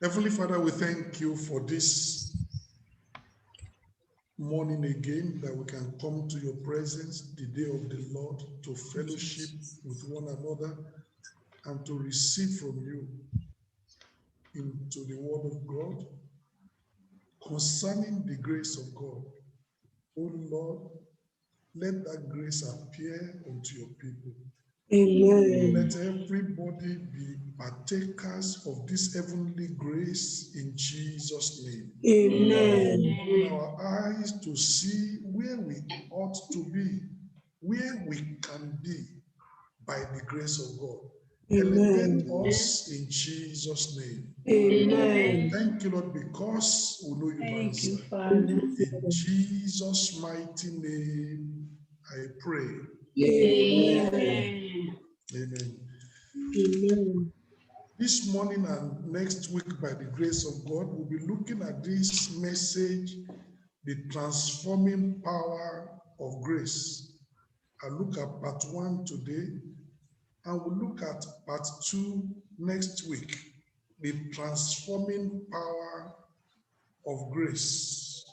Heavenly Father, we thank you for this morning again that we can come to your presence, the day of the Lord, to fellowship with one another and to receive from you into the word of God concerning the grace of God. Oh Lord, let that grace appear unto your people. Amen. Let everybody be partakers of this heavenly grace in Jesus' name. Amen. Open our eyes to see where we ought to be, where we can be by the grace of God. Elevate Amen. us in Jesus' name. Amen. Thank you, Lord, because we know you Thank you, answer. Father. In Jesus' mighty name, I pray. Amen. Amen. Amen. This morning and next week, by the grace of God, we'll be looking at this message, the transforming power of grace. I'll look at part 1 today, and we'll look at part 2 next week, the transforming power of grace.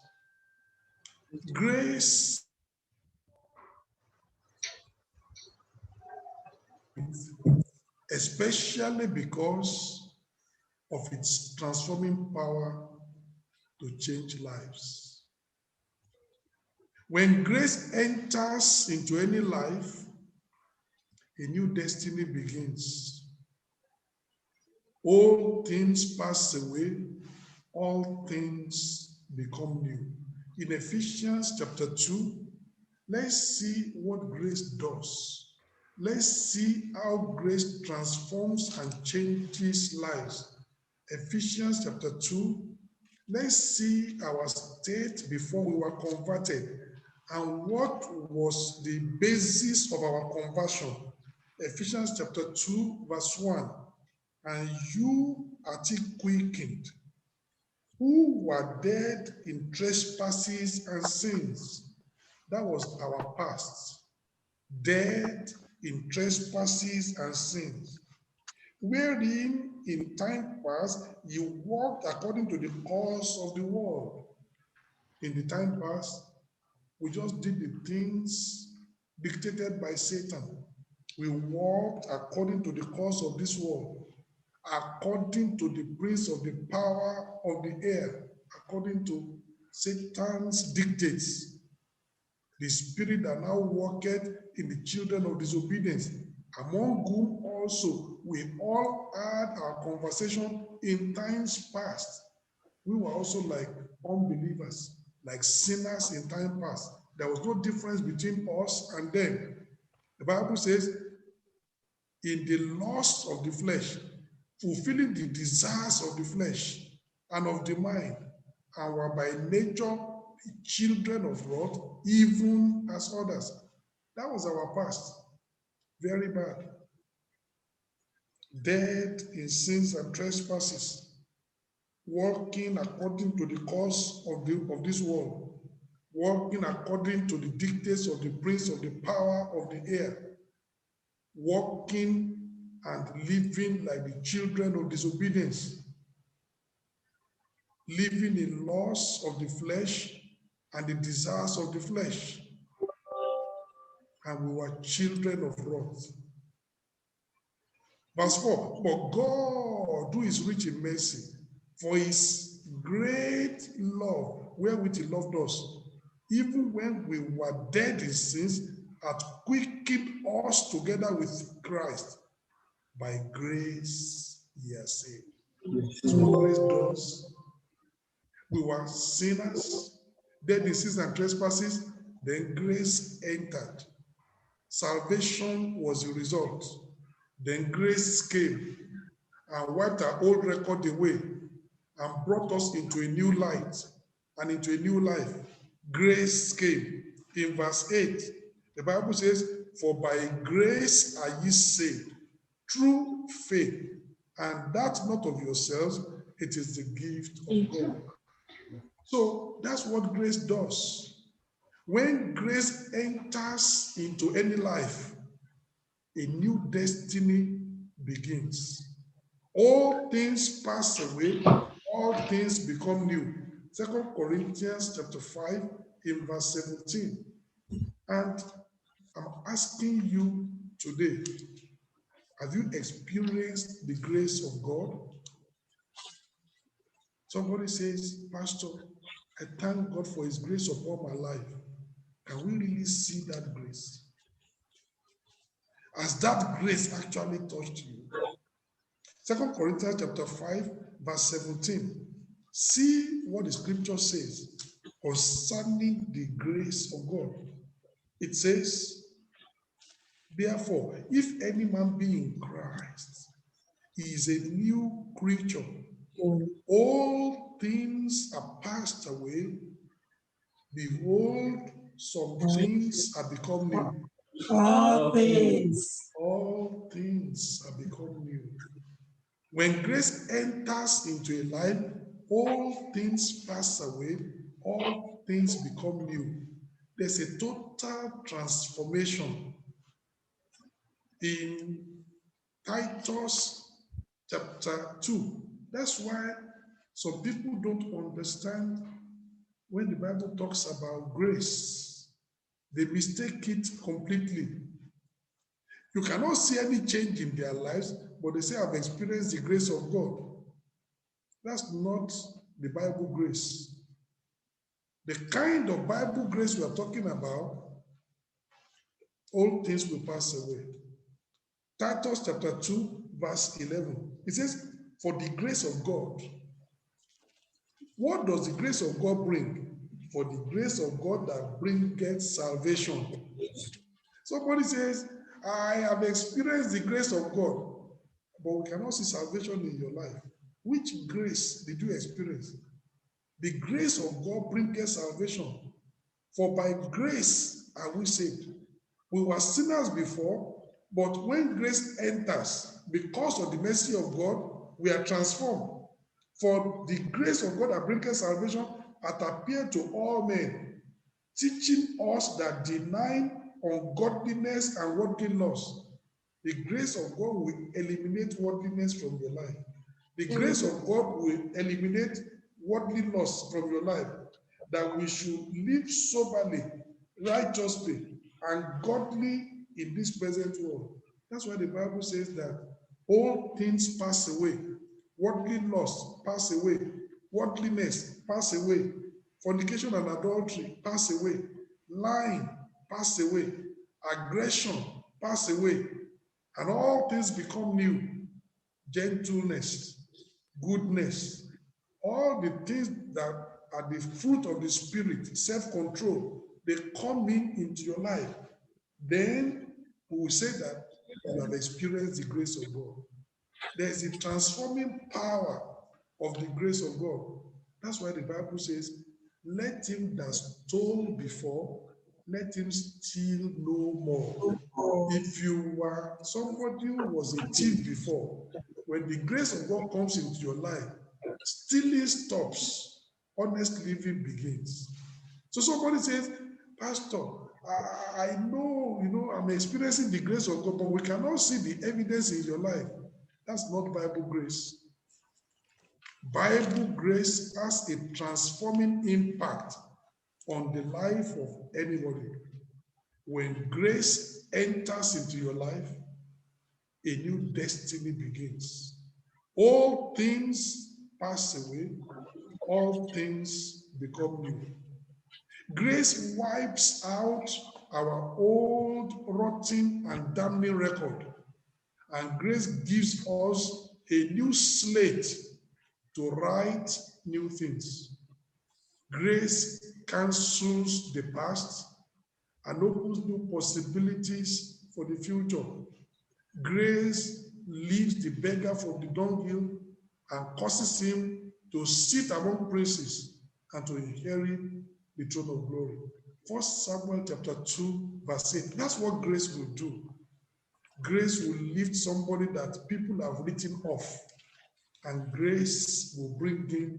Grace, especially because of its transforming power to change lives. When grace enters into any life, a new destiny begins. All things pass away, all things become new. In Ephesians chapter 2, let's see what grace does. Let's see how grace transforms and changes lives. Ephesians chapter 2, let's see our state before we were converted and what was the basis of our conversion. Ephesians chapter 2, verse 1. And you are quickened, who were dead in trespasses and sins. That was our past. Dead in trespasses and sins, wherein in time past you walked according to the course of the world. In the time past, we just did the things dictated by Satan. We walked according to the course of this world, according to the prince of the power of the air, according to Satan's dictates. The spirit that now worketh in the children of disobedience, among whom also we all had our conversation in times past. We were also like unbelievers, like sinners in time past. There was no difference between us and them. The Bible says, in the lust of the flesh, fulfilling the desires of the flesh and of the mind, and were by nature children of wrath, even as others. That was our past. Very bad. Dead in sins and trespasses, walking according to the course of this world, walking according to the dictates of the prince of the power of the air, walking and living like the children of disobedience, living in lusts of the flesh and the desires of the flesh. And we were children of wrath. Verse 4, but God, who is rich in mercy, for his great love, wherewith he loved us, even when we were dead in sins, hath quickened us together with Christ. By grace ye are saved. That's what grace does. We were sinners, dead in sins and trespasses, then grace entered. Salvation was the result. Then grace came and wiped our old record away and brought us into a new light and into a new life. Grace came. In verse 8, the Bible says, for by grace are ye saved, through faith, and that not of yourselves, it is the gift of God. So that's what grace does. When grace enters into any life, a new destiny begins. All things pass away, all things become new. 2 Corinthians chapter 5 in verse 17. And I'm asking you today, have you experienced the grace of God? Somebody says, Pastor, I thank God for his grace upon my life. Can we really see that grace? Has that grace actually touched you? 2 Corinthians chapter 5, verse 17. See what the scripture says concerning the grace of God. It says, therefore, if any man be in Christ, he is a new creature. All things are passed away. Behold, some things are become new. All things. All things are become new. When grace enters into a life, all things pass away, all things become new. There's a total transformation in Titus chapter 2. That's why some people don't understand when the Bible talks about grace. They mistake it completely. You cannot see any change in their lives, but they say, I've experienced the grace of God. That's not the Bible grace. The kind of Bible grace we are talking about, all things will pass away. Titus chapter 2, verse 11. It says, for the grace of God. What does the grace of God bring? For the grace of God that bringeth salvation. Somebody says, I have experienced the grace of God, but we cannot see salvation in your life. Which grace did you experience? The grace of God bringeth salvation. For by grace are we saved. We were sinners before, but when grace enters, because of the mercy of God, we are transformed. For the grace of God that bringeth salvation hath appeared to all men, teaching us that denying ungodliness and worldly lust, the grace of God will eliminate worldliness from your life. The grace of God will eliminate worldly lust from your life, that we should live soberly, righteously, and godly in this present world. That's why the Bible says that all things pass away. Worldly lust pass away. Worldliness pass away. Fornication and adultery pass away. Lying pass away. Aggression pass away. And all things become new. Gentleness, goodness, all the things that are the fruit of the Spirit, self-control, they come into your life. Then we will say that you have experienced the grace of God. There is a transforming power of the grace of God. That's why the Bible says, let him that stole before, let him steal no more. If you were somebody who was a thief before, when the grace of God comes into your life, stealing stops, honest living begins. So somebody says, Pastor, I know, I'm experiencing the grace of God, but we cannot see the evidence in your life. That's not Bible grace. Bible grace has a transforming impact on the life of anybody. When grace enters into your life, a new destiny begins. All things pass away, all things become new. Grace wipes out our old, rotten, and damning record, and grace gives us a new slate to write new things. Grace cancels the past and opens new possibilities for the future. Grace leads the beggar from the dunghill and causes him to sit among princes and to inherit the throne of glory. 1 Samuel chapter 2, verse 8. That's what grace will do. Grace will lift somebody that people have written off, and grace will bring him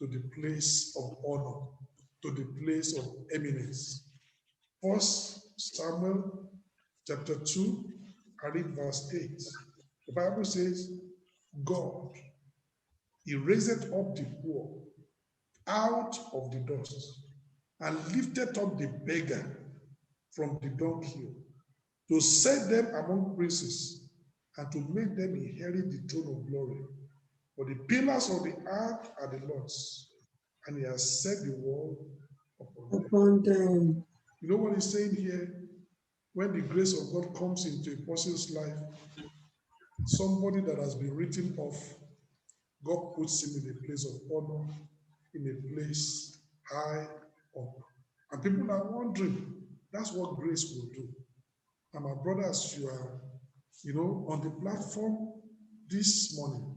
to the place of honor, to the place of eminence. 1 Samuel chapter 2, I read verse 8. The Bible says, God, he raised up the poor out of the dust and lifted up the beggar from the dunghill to set them among princes and to make them inherit the throne of glory. For the pillars of the earth are the Lord's, and he has set the world upon them. Upon them. You know what he's saying here? When the grace of God comes into a person's life, somebody that has been written off, God puts him in a place of honor, in a place high up. And people are wondering, that's what grace will do. And my brothers, you are, on the platform this morning.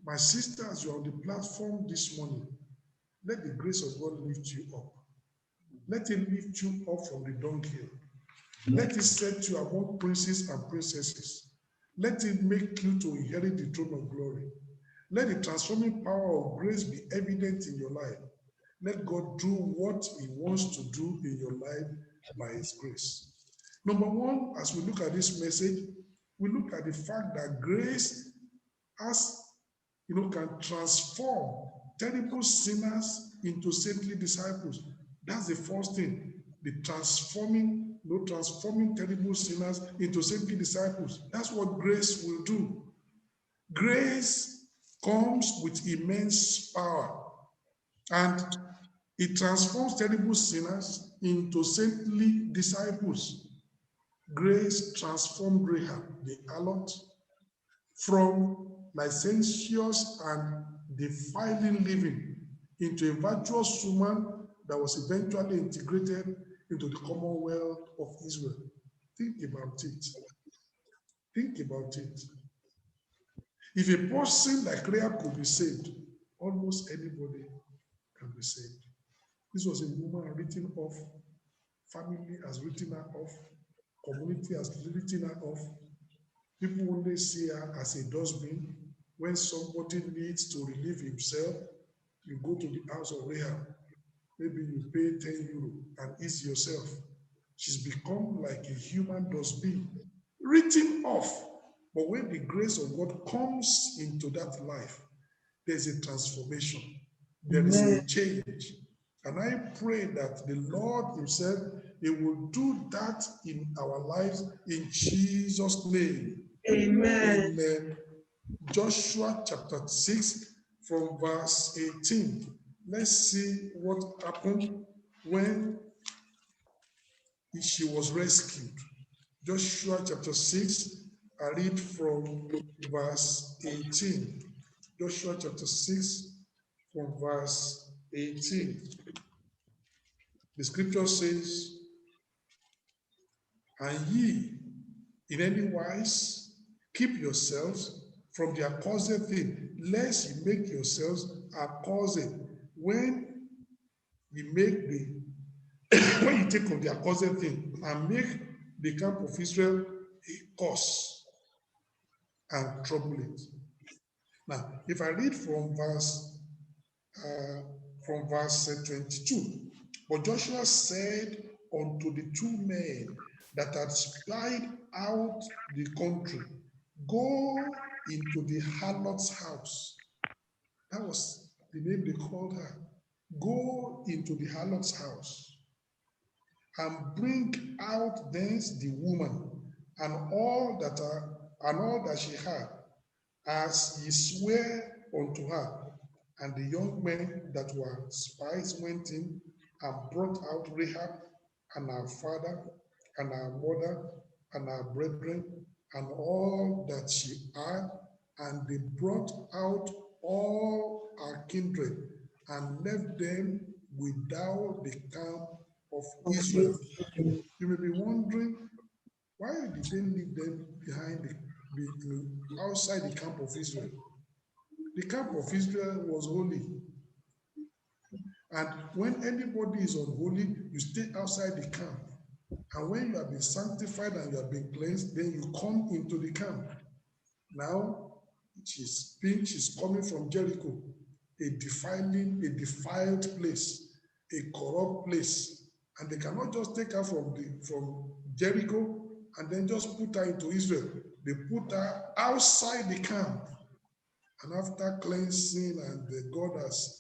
My sisters, you are on the platform this morning. Let the grace of God lift you up. Let it lift you up from the dunghill. Let it set you among princes and princesses. Let it make you to inherit the throne of glory. Let the transforming power of grace be evident in your life. Let God do what he wants to do in your life by his grace. Number one, as we look at this message, we look at the fact that grace can transform terrible sinners into saintly disciples. That's the first thing. The transforming terrible sinners into saintly disciples. That's what grace will do. Grace comes with immense power, and it transforms terrible sinners into saintly disciples. Grace transformed Rahab, the harlot, from licentious and defiling living into a virtuous woman that was eventually integrated into the Commonwealth of Israel. Think about it. Think about it. If a person like Rahab could be saved, almost anybody can be saved. This was a woman written off, family has written her off, community has written her off. People only see her as a dustbin. When somebody needs to relieve himself, you go to the house of Rahab. Maybe you pay 10 euro and ease yourself. She's become like a human dustbin, written off. But when the grace of God comes into that life, there's a transformation. There is a change. And I pray that the Lord himself, he will do that in our lives in Jesus' name. Amen. Amen. Joshua chapter 6 from verse 18. Let's see what happened when she was rescued. Joshua chapter 6, I read from verse 18. Joshua chapter 6 from verse 18. The scripture says, and ye in any wise keep yourselves from the accursed thing, lest you make yourselves accursed when you make when you take of the accursed thing and make the camp of Israel a curse and trouble it. Now, if I read from verse 22, but Joshua said unto the two men that had spied out the country, go into the harlot's house. That was the name they called her. Go into the harlot's house and bring out thence the woman and all that she had, as ye swear unto her. And the young men that were spies went in and brought out Rahab and her father and her mother and her brethren and all that she had, and they brought out all her kindred and left them without the camp of Israel. You may be wondering, why did they leave them behind outside the camp of Israel? The camp of Israel was holy. And when anybody is unholy, you stay outside the camp. And when you have been sanctified and you have been cleansed, then you come into the camp. Now, she's coming from Jericho, a defiled place, a corrupt place. And they cannot just take her from Jericho and then just put her into Israel. They put her outside the camp. And after cleansing and God has,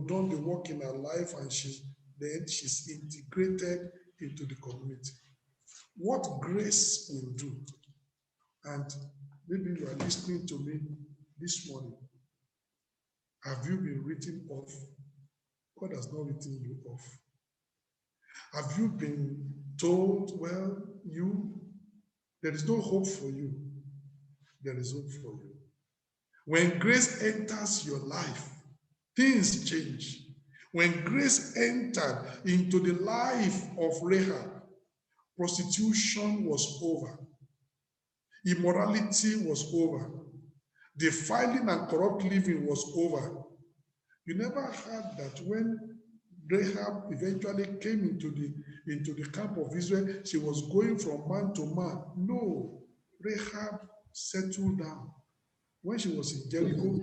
done the work in her life, and she's integrated into the community. What grace will do, and maybe you are listening to me this morning. Have you been written off? God has not written you off. Have you been told, well, there is no hope for you? There is hope for you. When grace enters your life, things change. When grace entered into the life of Rahab, prostitution was over. Immorality was over. Defiling and corrupt living was over. You never heard that when Rahab eventually came into the camp of Israel, she was going from man to man. No, Rahab settled down. When she was in Jericho,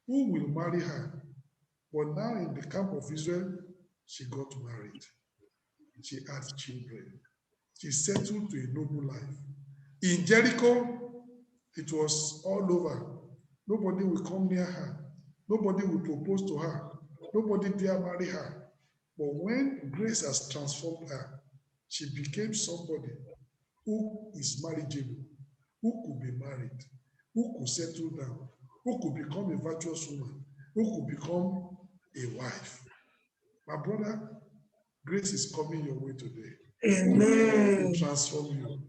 who will marry her? But now in the camp of Israel, she got married. She had children. She settled to a noble life. In Jericho, it was all over. Nobody will come near her. Nobody will propose to her. Nobody dare marry her. But when grace has transformed her, she became somebody who is marriageable, who could be married, who could settle down, who could become a virtuous woman, who could become a wife. My brother, grace is coming your way today. Amen. To transform you.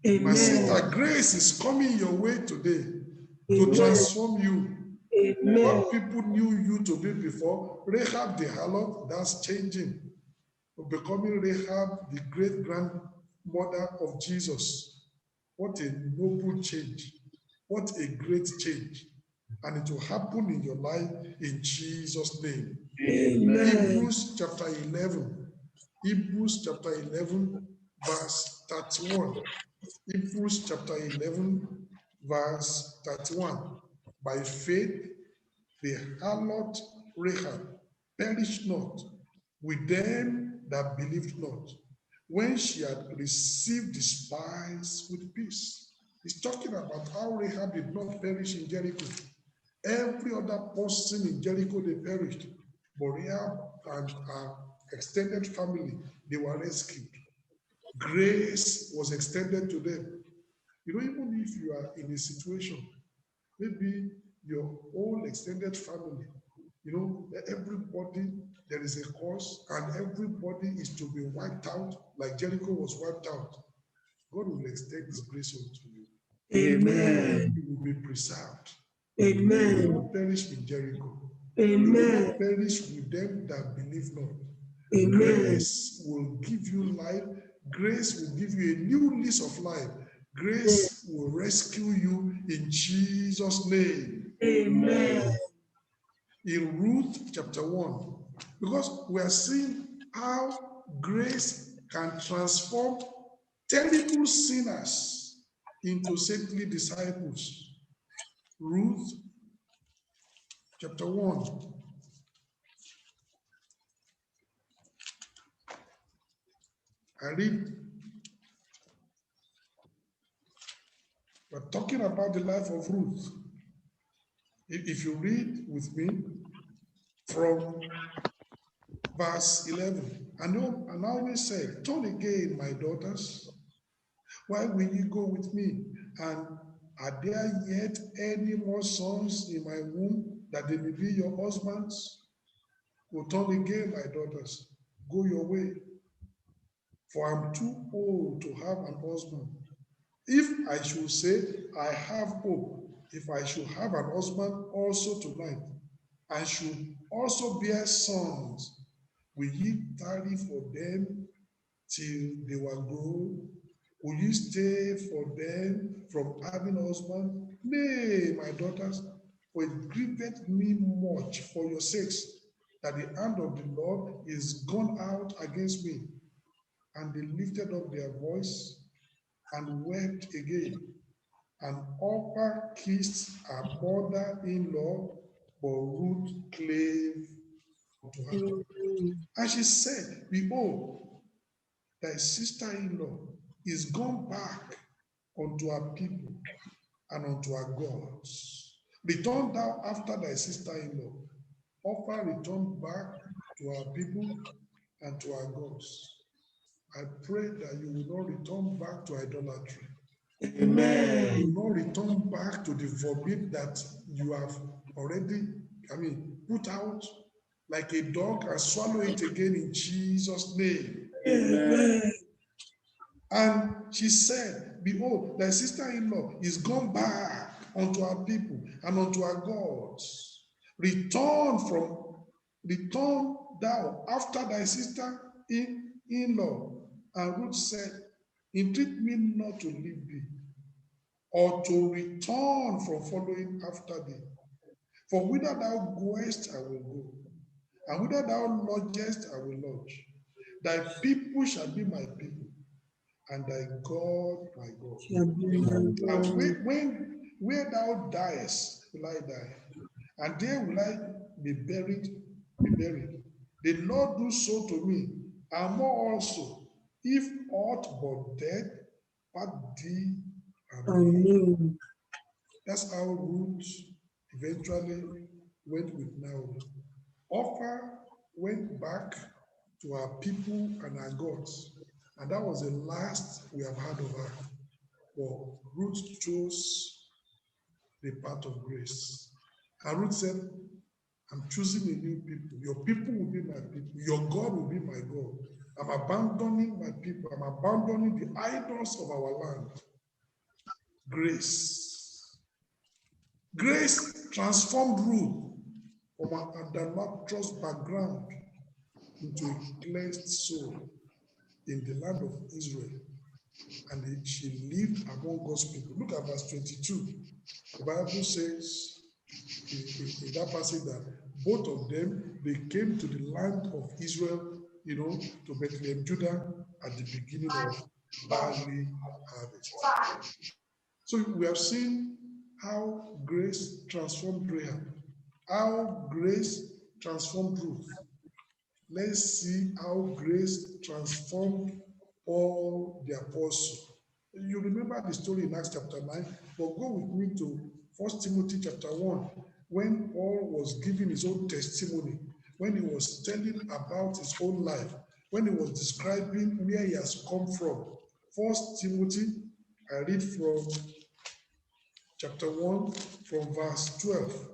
Amen. My sister, grace is coming your way today to transform you. Amen. What people knew you to be before, Rahab the harlot, that's changing. Becoming Rahab, the great grandmother of Jesus. What a noble change. What a great change. And it will happen in your life in Jesus' name. Amen. Hebrews chapter 11. Hebrews chapter 11, verse 31. Hebrews chapter 11, verse 31. By faith, the harlot Rahab perished not with them that believed not, when she had received the spies with peace. He's talking about how Rahab did not perish in Jericho. Every other person in Jericho, they perished. But Rahab and her extended family, they were rescued. Grace was extended to them. Even if you are in a situation, maybe your whole extended family, everybody, there is a cause, and everybody is to be wiped out, like Jericho was wiped out. God will extend his grace unto you. Amen. You will be preserved. Amen. You will not perish in Jericho. Amen. You will not perish with them that believe not. Amen. Grace will give you life. Grace will give you a new lease of life. Grace will rescue you in Jesus' name. Amen. In Ruth chapter 1, because we are seeing how grace can transform terrible sinners into saintly disciples. Ruth chapter 1. I read, we're talking about the life of Ruth. If you read with me from verse 11, and Naomi said, "Turn again, my daughters. Why will you go with me? And are there yet any more sons in my womb that they may be your husbands? Go turn again, my daughters. Go your way. For I'm too old to have an husband. If I should say, I have hope, if I should have an husband also tonight, and should also bear sons, will ye tarry for them till they were grown? Will you stay for them from having a husband? Nay, my daughters, for it grieveth me much for your sakes, that the hand of the Lord is gone out against me. And they lifted up their voice and wept again. And Orpah kissed her mother-in-law, but Ruth clave unto her. And she said, Behold, thy sister-in-law is gone back unto our people and unto our gods. Return thou after thy sister-in-law. Offer return back to our people and to our gods. I pray that you will not return back to idolatry. Amen. You will not return back to the vomit that you have already, put out like a dog and swallow it again in Jesus' name. Amen. And she said, behold, thy sister-in-law is gone back unto our people and unto our gods. Return thou after thy sister-in-law. And Ruth said, entreat me not to leave thee, or to return from following after thee. For whither thou goest, I will go, and whither thou lodgest, I will lodge. Thy people shall be my people, and thy God my God. And where thou diest, will I die, and there will I be buried. The Lord do so to me, and more also, if aught but death part thee and me. Amen. That's how Ruth eventually went with Naomi. Orpah went back to our people and our gods, and that was the last we have heard of her. But Ruth chose the path of grace. And Ruth said, I'm choosing a new people. Your people will be my people. Your God will be my God. I'm abandoning my people. I'm abandoning the idols of our land. Grace. Grace transformed Ruth from an idolatrous background into a cleansed soul in the land of Israel. And she lived among God's people. Look at verse 22. The Bible says in that passage that both of them, they came to the land of Israel, to Bethlehem, Judah, at the beginning of barley harvest. So we have seen how grace transformed Rahab, how grace transformed Ruth. Let's see how grace transformed all the apostles. You remember the story in Acts chapter 9, but go with me to 1 Timothy chapter 1, when Paul was giving his own testimony, when he was telling about his own life, when he was describing where he has come from. 1 Timothy, I read from chapter 1, from verse 12.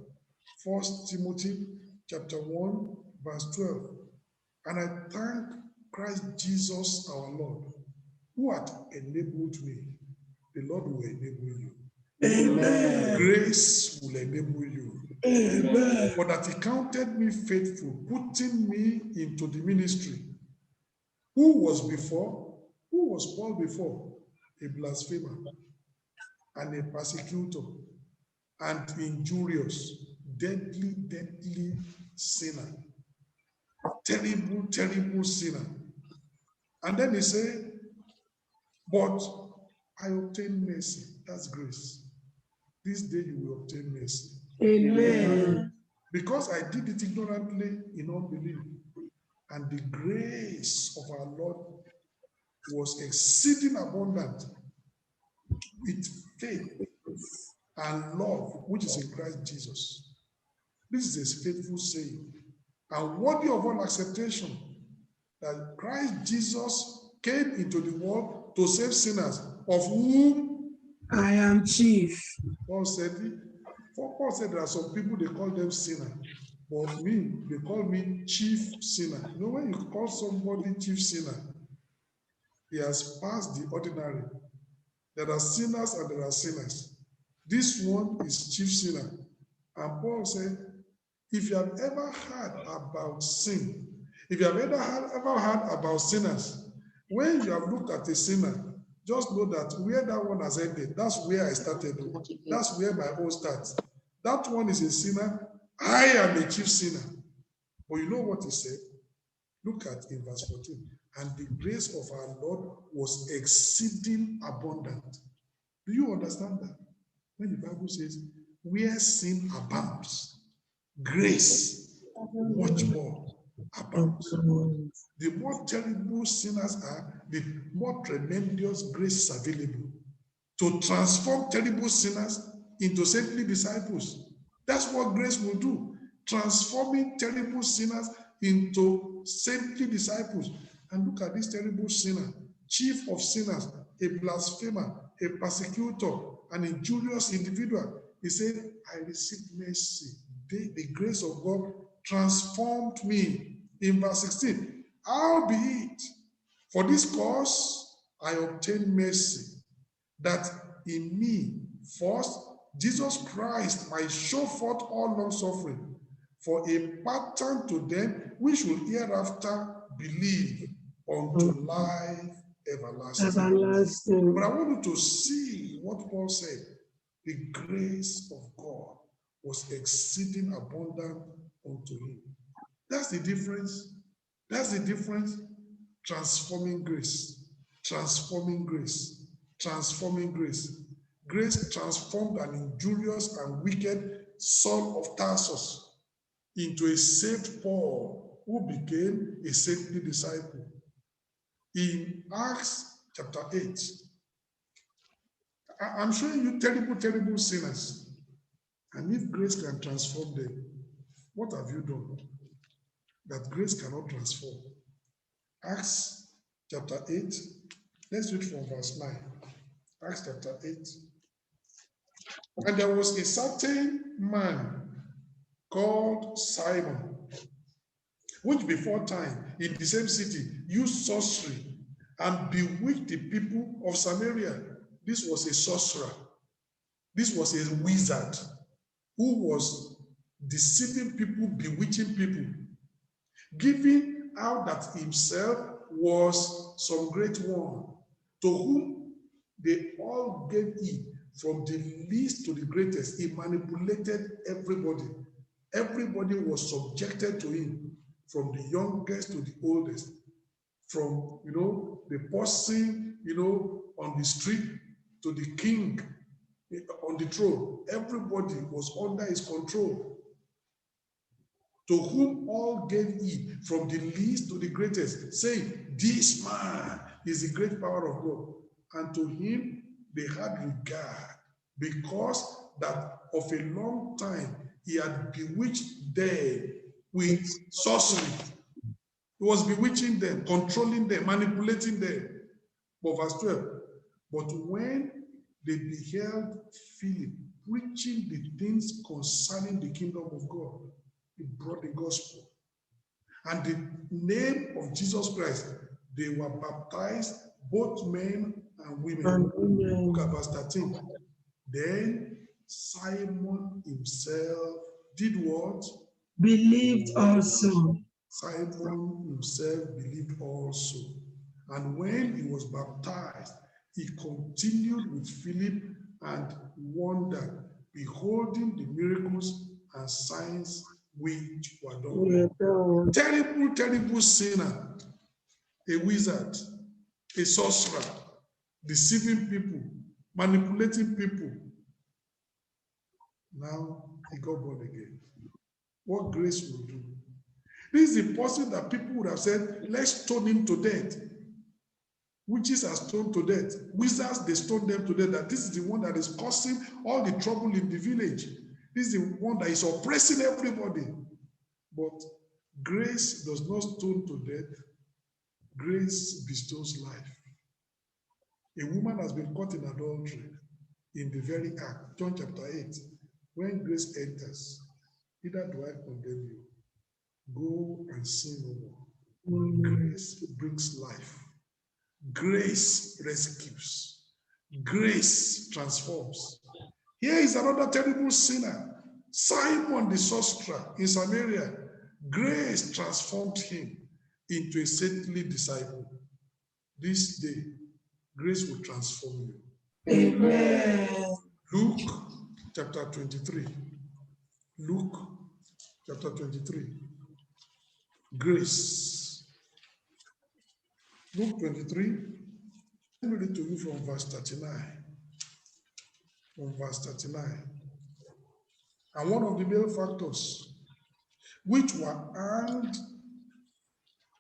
1 Timothy chapter 1, verse 12. And I thank Christ Jesus our Lord, who hath enabled me. The Lord will enable you. Amen. Grace will enable you. Amen. For that he counted me faithful, putting me into the ministry. Who was Paul before? A blasphemer and a persecutor and injurious, deadly sinner. Terrible sinner. And then he said, but I obtained mercy. That's grace. This day you will obtain mercy. Amen. Because I did it ignorantly in unbelief. And the grace of our Lord was exceeding abundant with faith and love, which is in Christ Jesus. This is a faithful saying and worthy of all acceptation, that Christ Jesus came into the world to save sinners, of whom I am chief. Paul said there are some people, they call them sinner, but me, they call me chief sinner. You know, when you call somebody chief sinner, he has passed the ordinary. There are sinners and there are sinners. This one is chief sinner. And Paul said, if you have ever heard about sin, if you have ever heard about sinners, when you have looked at a sinner, just know that where that one has ended, that's where I started. That's where my own starts. That one is a sinner. I am a chief sinner. But you know what he said? Look at in verse 14. And the grace of our Lord was exceeding abundant. Do you understand that? When the Bible says, where sin abounds, grace much more abounds. The more terrible sinners are, the more tremendous grace is available to transform terrible sinners into saintly disciples. That's what grace will do, transforming terrible sinners into saintly disciples. And look at this terrible sinner, chief of sinners, a blasphemer, a persecutor, an injurious individual. He said, I received mercy. The grace of God transformed me. In verse 16, howbeit, for this cause I obtained mercy, that in me first Jesus Christ might show forth all long suffering, for a pattern to them which will hereafter believe unto life everlasting. Everlasting. But I want you to see what Paul said. The grace of God was exceeding abundant unto him. That's the difference. That's the difference. Transforming grace. Transforming grace. Transforming grace. Grace transformed an injurious and wicked Saul of Tarsus into a saved Paul who became a saintly disciple. In Acts chapter 8, I'm showing you terrible, terrible sinners. And if grace can transform them, what have you done that grace cannot transform? Acts chapter 8, let's read from verse 9. Acts chapter 8. And there was a certain man called Simon, which before time in the same city used sorcery and bewitched the people of Samaria. This was a sorcerer. This was a wizard who was deceiving people, bewitching people, giving out that himself was some great one, to whom they all gave heed, from the least to the greatest. He manipulated everybody. Everybody was subjected to him, from the youngest to the oldest, from, the person, on the street to the king on the throne. Everybody was under his control. To whom all gave heed, from the least to the greatest, saying, this man is the great power of God. And to him they had regard, because that of a long time he had bewitched them with sorcery. He was bewitching them, controlling them, manipulating them. But verse 12, but when they beheld Philip preaching the things concerning the kingdom of God, he brought the gospel. And the name of Jesus Christ, they were baptized, both men and women. Look at verse 13. Then Simon himself did what? Believed also. Simon himself believed also. And when he was baptized, he continued with Philip and wondered, beholding the miracles and signs which were done. Terrible, terrible sinner, a wizard, a sorcerer, deceiving people, manipulating people. Now he got born again. What grace will do? This is the person that people would have said, let's stone him to death. Witches are stoned to death. Wizards, they stone them to death. That this is the one that is causing all the trouble in the village. This is the one that is oppressing everybody. But grace does not stone to death. Grace bestows life. A woman has been caught in adultery in the very act. John chapter 8. When grace enters, neither do I condemn you. Go and sin no more. Grace brings life. Grace rescues. Grace transforms. Here is another terrible sinner, Simon the sorcerer in Samaria. Grace transformed him into a saintly disciple. This day, grace will transform you. Amen. Luke chapter 23. Luke chapter 23. Grace. Luke 23. Let me read to you from verse 39. From verse 39. And one of the malefactors, which were hanged,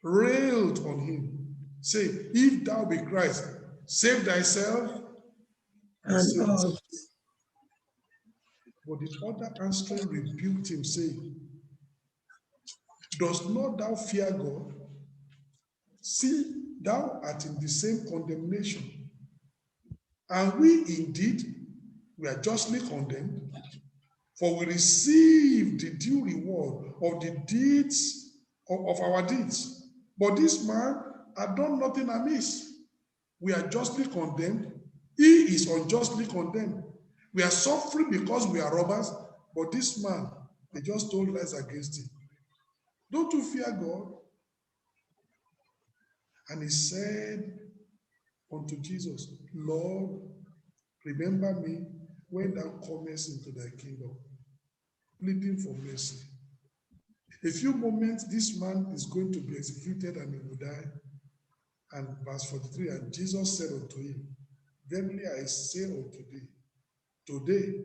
railed on him, say, if thou be Christ, save thyself And us. But the other answering rebuked him, saying, Dost not thou fear God? See, thou art in the same condemnation. And we indeed, we are justly condemned, for we receive the due reward of the deeds of our deeds. But this man had done nothing amiss. We are justly condemned. He is unjustly condemned. We are suffering because we are robbers, but this man, they just told lies against him. Don't you fear God? And he said unto Jesus, Lord, remember me when thou comest into thy kingdom, pleading for mercy. A few moments, this man is going to be executed and he will die. And verse 43, and Jesus said unto him, Verily I say unto thee, today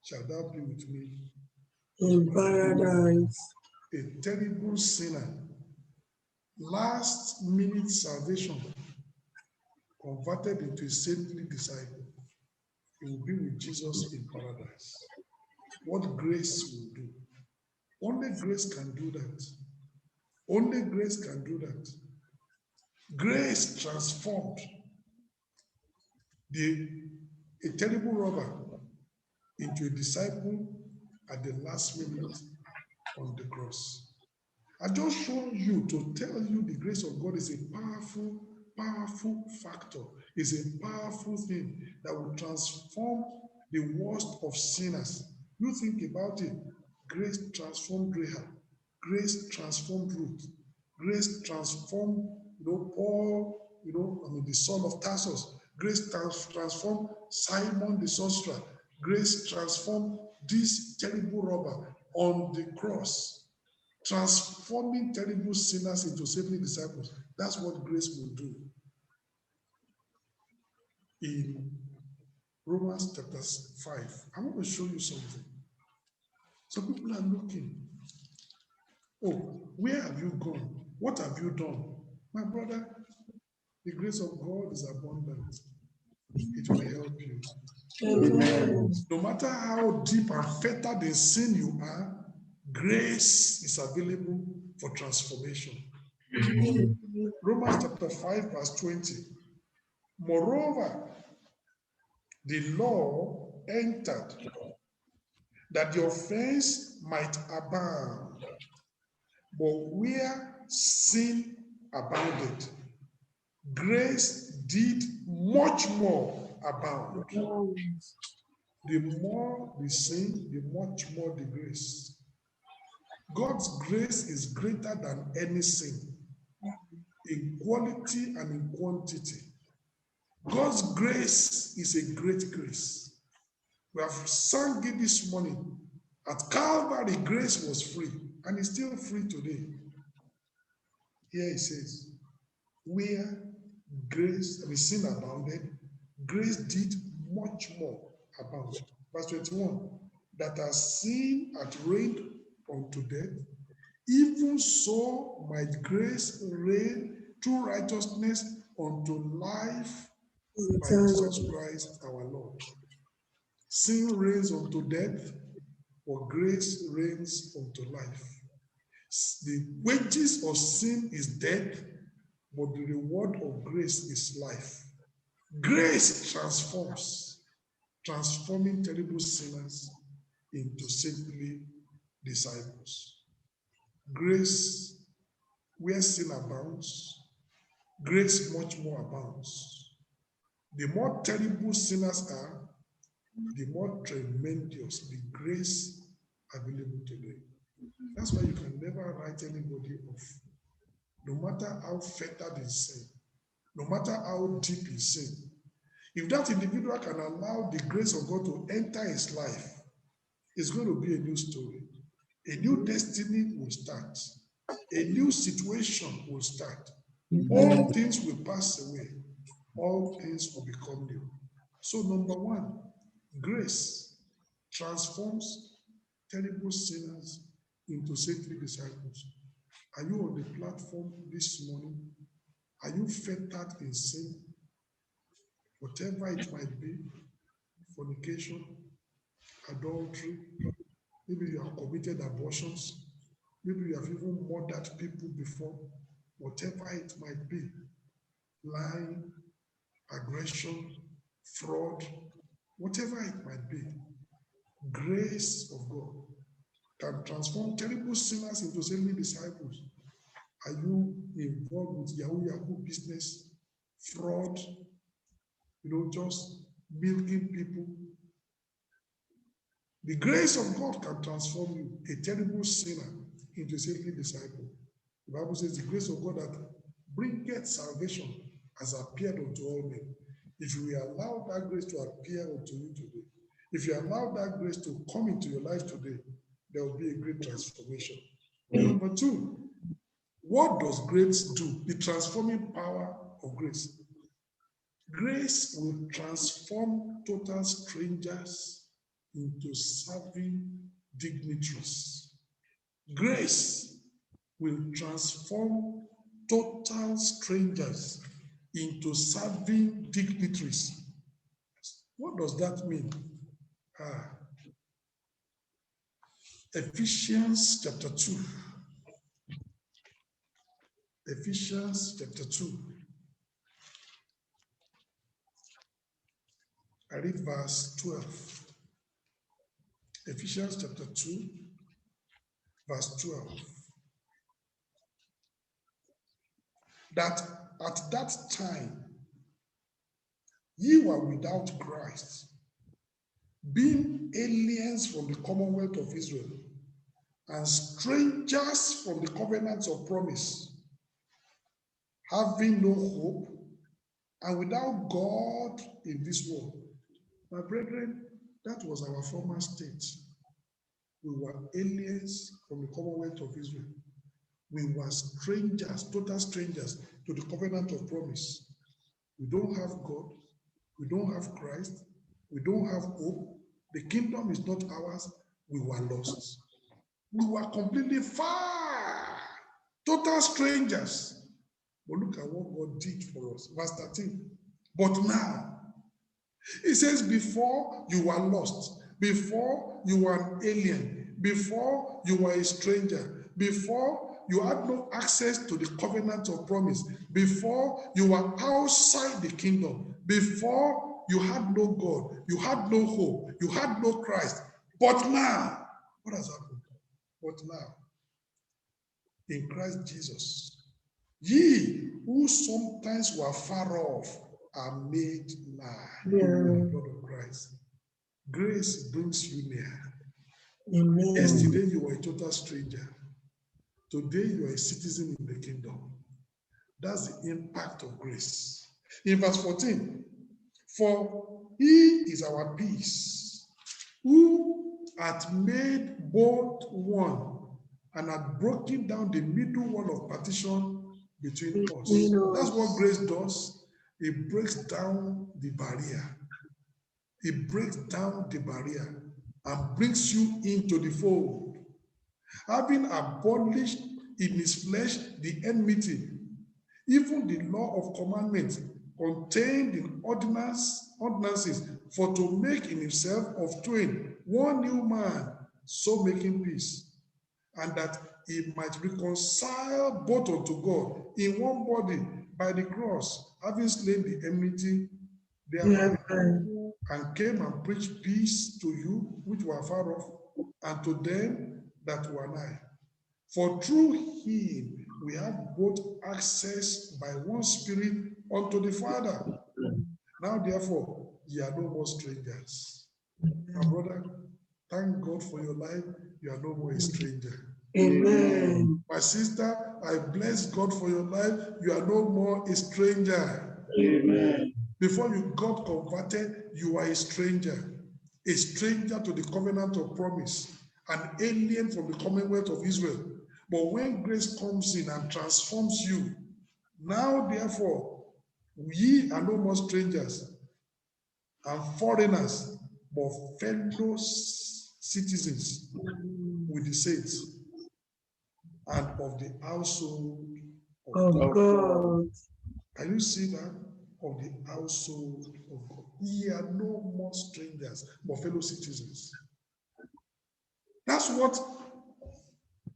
shalt thou be with me In paradise. a terrible sinner, last minute salvation, converted into a saintly disciple. He will be with Jesus in paradise. What grace will do? Only grace can do that. Only grace can do that. Grace transformed a terrible robber into a disciple at the last minute on the cross. I just shown you to tell you the grace of God is a powerful, powerful factor. It's a powerful thing that will transform the worst of sinners. You think about it. Grace transformed Rahab. Grace transformed Ruth. Grace transformed, Paul, the son of Tarsus. Grace transformed Simon the sorcerer. Grace transformed this terrible robber on the cross, transforming terrible sinners into saintly disciples. That's what grace will do. In Romans chapter 5, I want to show you something. Some people are looking. Oh, where have you gone? What have you done? My brother, the grace of God is abundant. It will help you. Amen. No matter how deep and fettered in sin you are, grace is available for transformation. Romans chapter 5, verse 20. Moreover, the law entered that the offense might abound. But where sin abounded, grace did much more abound. The more the sin, the much more the grace. God's grace is greater than any sin, in quality and in quantity. God's grace is a great grace. We have sung it this morning. At Calvary, grace was free, and it's still free today. Here it says, where grace, sin abounded, grace did much more abound. Verse 21, that as sin had reigned unto death, even so might grace reign through righteousness unto life by Jesus Christ our Lord. Sin reigns unto death, but grace reigns unto life. The wages of sin is death, but the reward of grace is life. Grace transforms, transforming terrible sinners into saintly disciples. Grace, where sin abounds, grace much more abounds. The more terrible sinners are, the more tremendous the grace available today. That's why you can never write anybody off. No matter how fettered in sin, no matter how deep in sin, if that individual can allow the grace of God to enter his life, it's going to be a new story. A new destiny will start. A new situation will start. All things will pass away. All things will become new. So number one, grace transforms terrible sinners into saintly disciples. Are you on the platform this morning? Are you fettered in sin? Whatever it might be, fornication, adultery, maybe you have committed abortions, maybe you have even murdered people before, whatever it might be, lying, aggression, fraud, whatever it might be, grace of God can transform terrible sinners into saintly disciples. Are you involved with Yahoo business, fraud, just milking people? The grace of God can transform you, a terrible sinner, into a saintly disciple. The Bible says the grace of God that bringeth salvation has appeared unto all men. If you allow that grace to appear unto you today, if you allow that grace to come into your life today, there will be a great transformation. Number two, what does grace do? The transforming power of grace. Grace will transform total strangers into serving dignitaries. Grace will transform total strangers into serving dignitaries. What does that mean? Ephesians chapter 2. Ephesians chapter 2. I read verse 12. Ephesians chapter 2, verse 12. That at that time ye were without Christ, being aliens from the commonwealth of Israel, and strangers from the covenants of promise, having no hope, and without God in this world. My brethren, that was our former state. We were aliens from the commonwealth of Israel. We were strangers, total strangers to the covenant of promise. We don't have God. We don't have Christ. We don't have hope. The kingdom is not ours. We were lost. We were completely far, total strangers. But look at what God did for us. Verse 13. But now, it says, before you were lost, before you were an alien, before you were a stranger, before you had no access to the covenant of promise, before you were outside the kingdom, before you had no God, you had no hope, you had no Christ. But now, what has happened? But now, in Christ Jesus, ye who sometimes were far off are made nigh in the blood of Christ. Grace brings you near. Amen. Yesterday you were a total stranger. Today you are a citizen in the kingdom. That's the impact of grace. In verse 14, for he is our peace, who hath made both one, and hath broken down the middle wall of partition between us. That's what grace does. It breaks down the barrier. It breaks down the barrier and brings you into the fold. Having abolished in his flesh the enmity, even the law of commandments contained in ordinances, for to make in himself of twain one new man, so making peace, and that he might reconcile both unto God in one body by the cross, having slain the enmity thereby, and came and preached peace to you which were far off, and to them that were nigh. For through him we have both access by one Spirit unto the Father. Now therefore ye are no more strangers. My brother, thank God for your life. You are no more a stranger. Amen. My sister, I bless God for your life. You are no more a stranger. Amen. Before you got converted, you are a stranger to the covenant of promise, an alien from the commonwealth of Israel. But when grace comes in and transforms you, now therefore, ye are no more strangers and foreigners, but fellow citizens with the saints and of the household of God. God. Can you see that? Of the household of God. Ye are no more strangers, but fellow citizens. That's what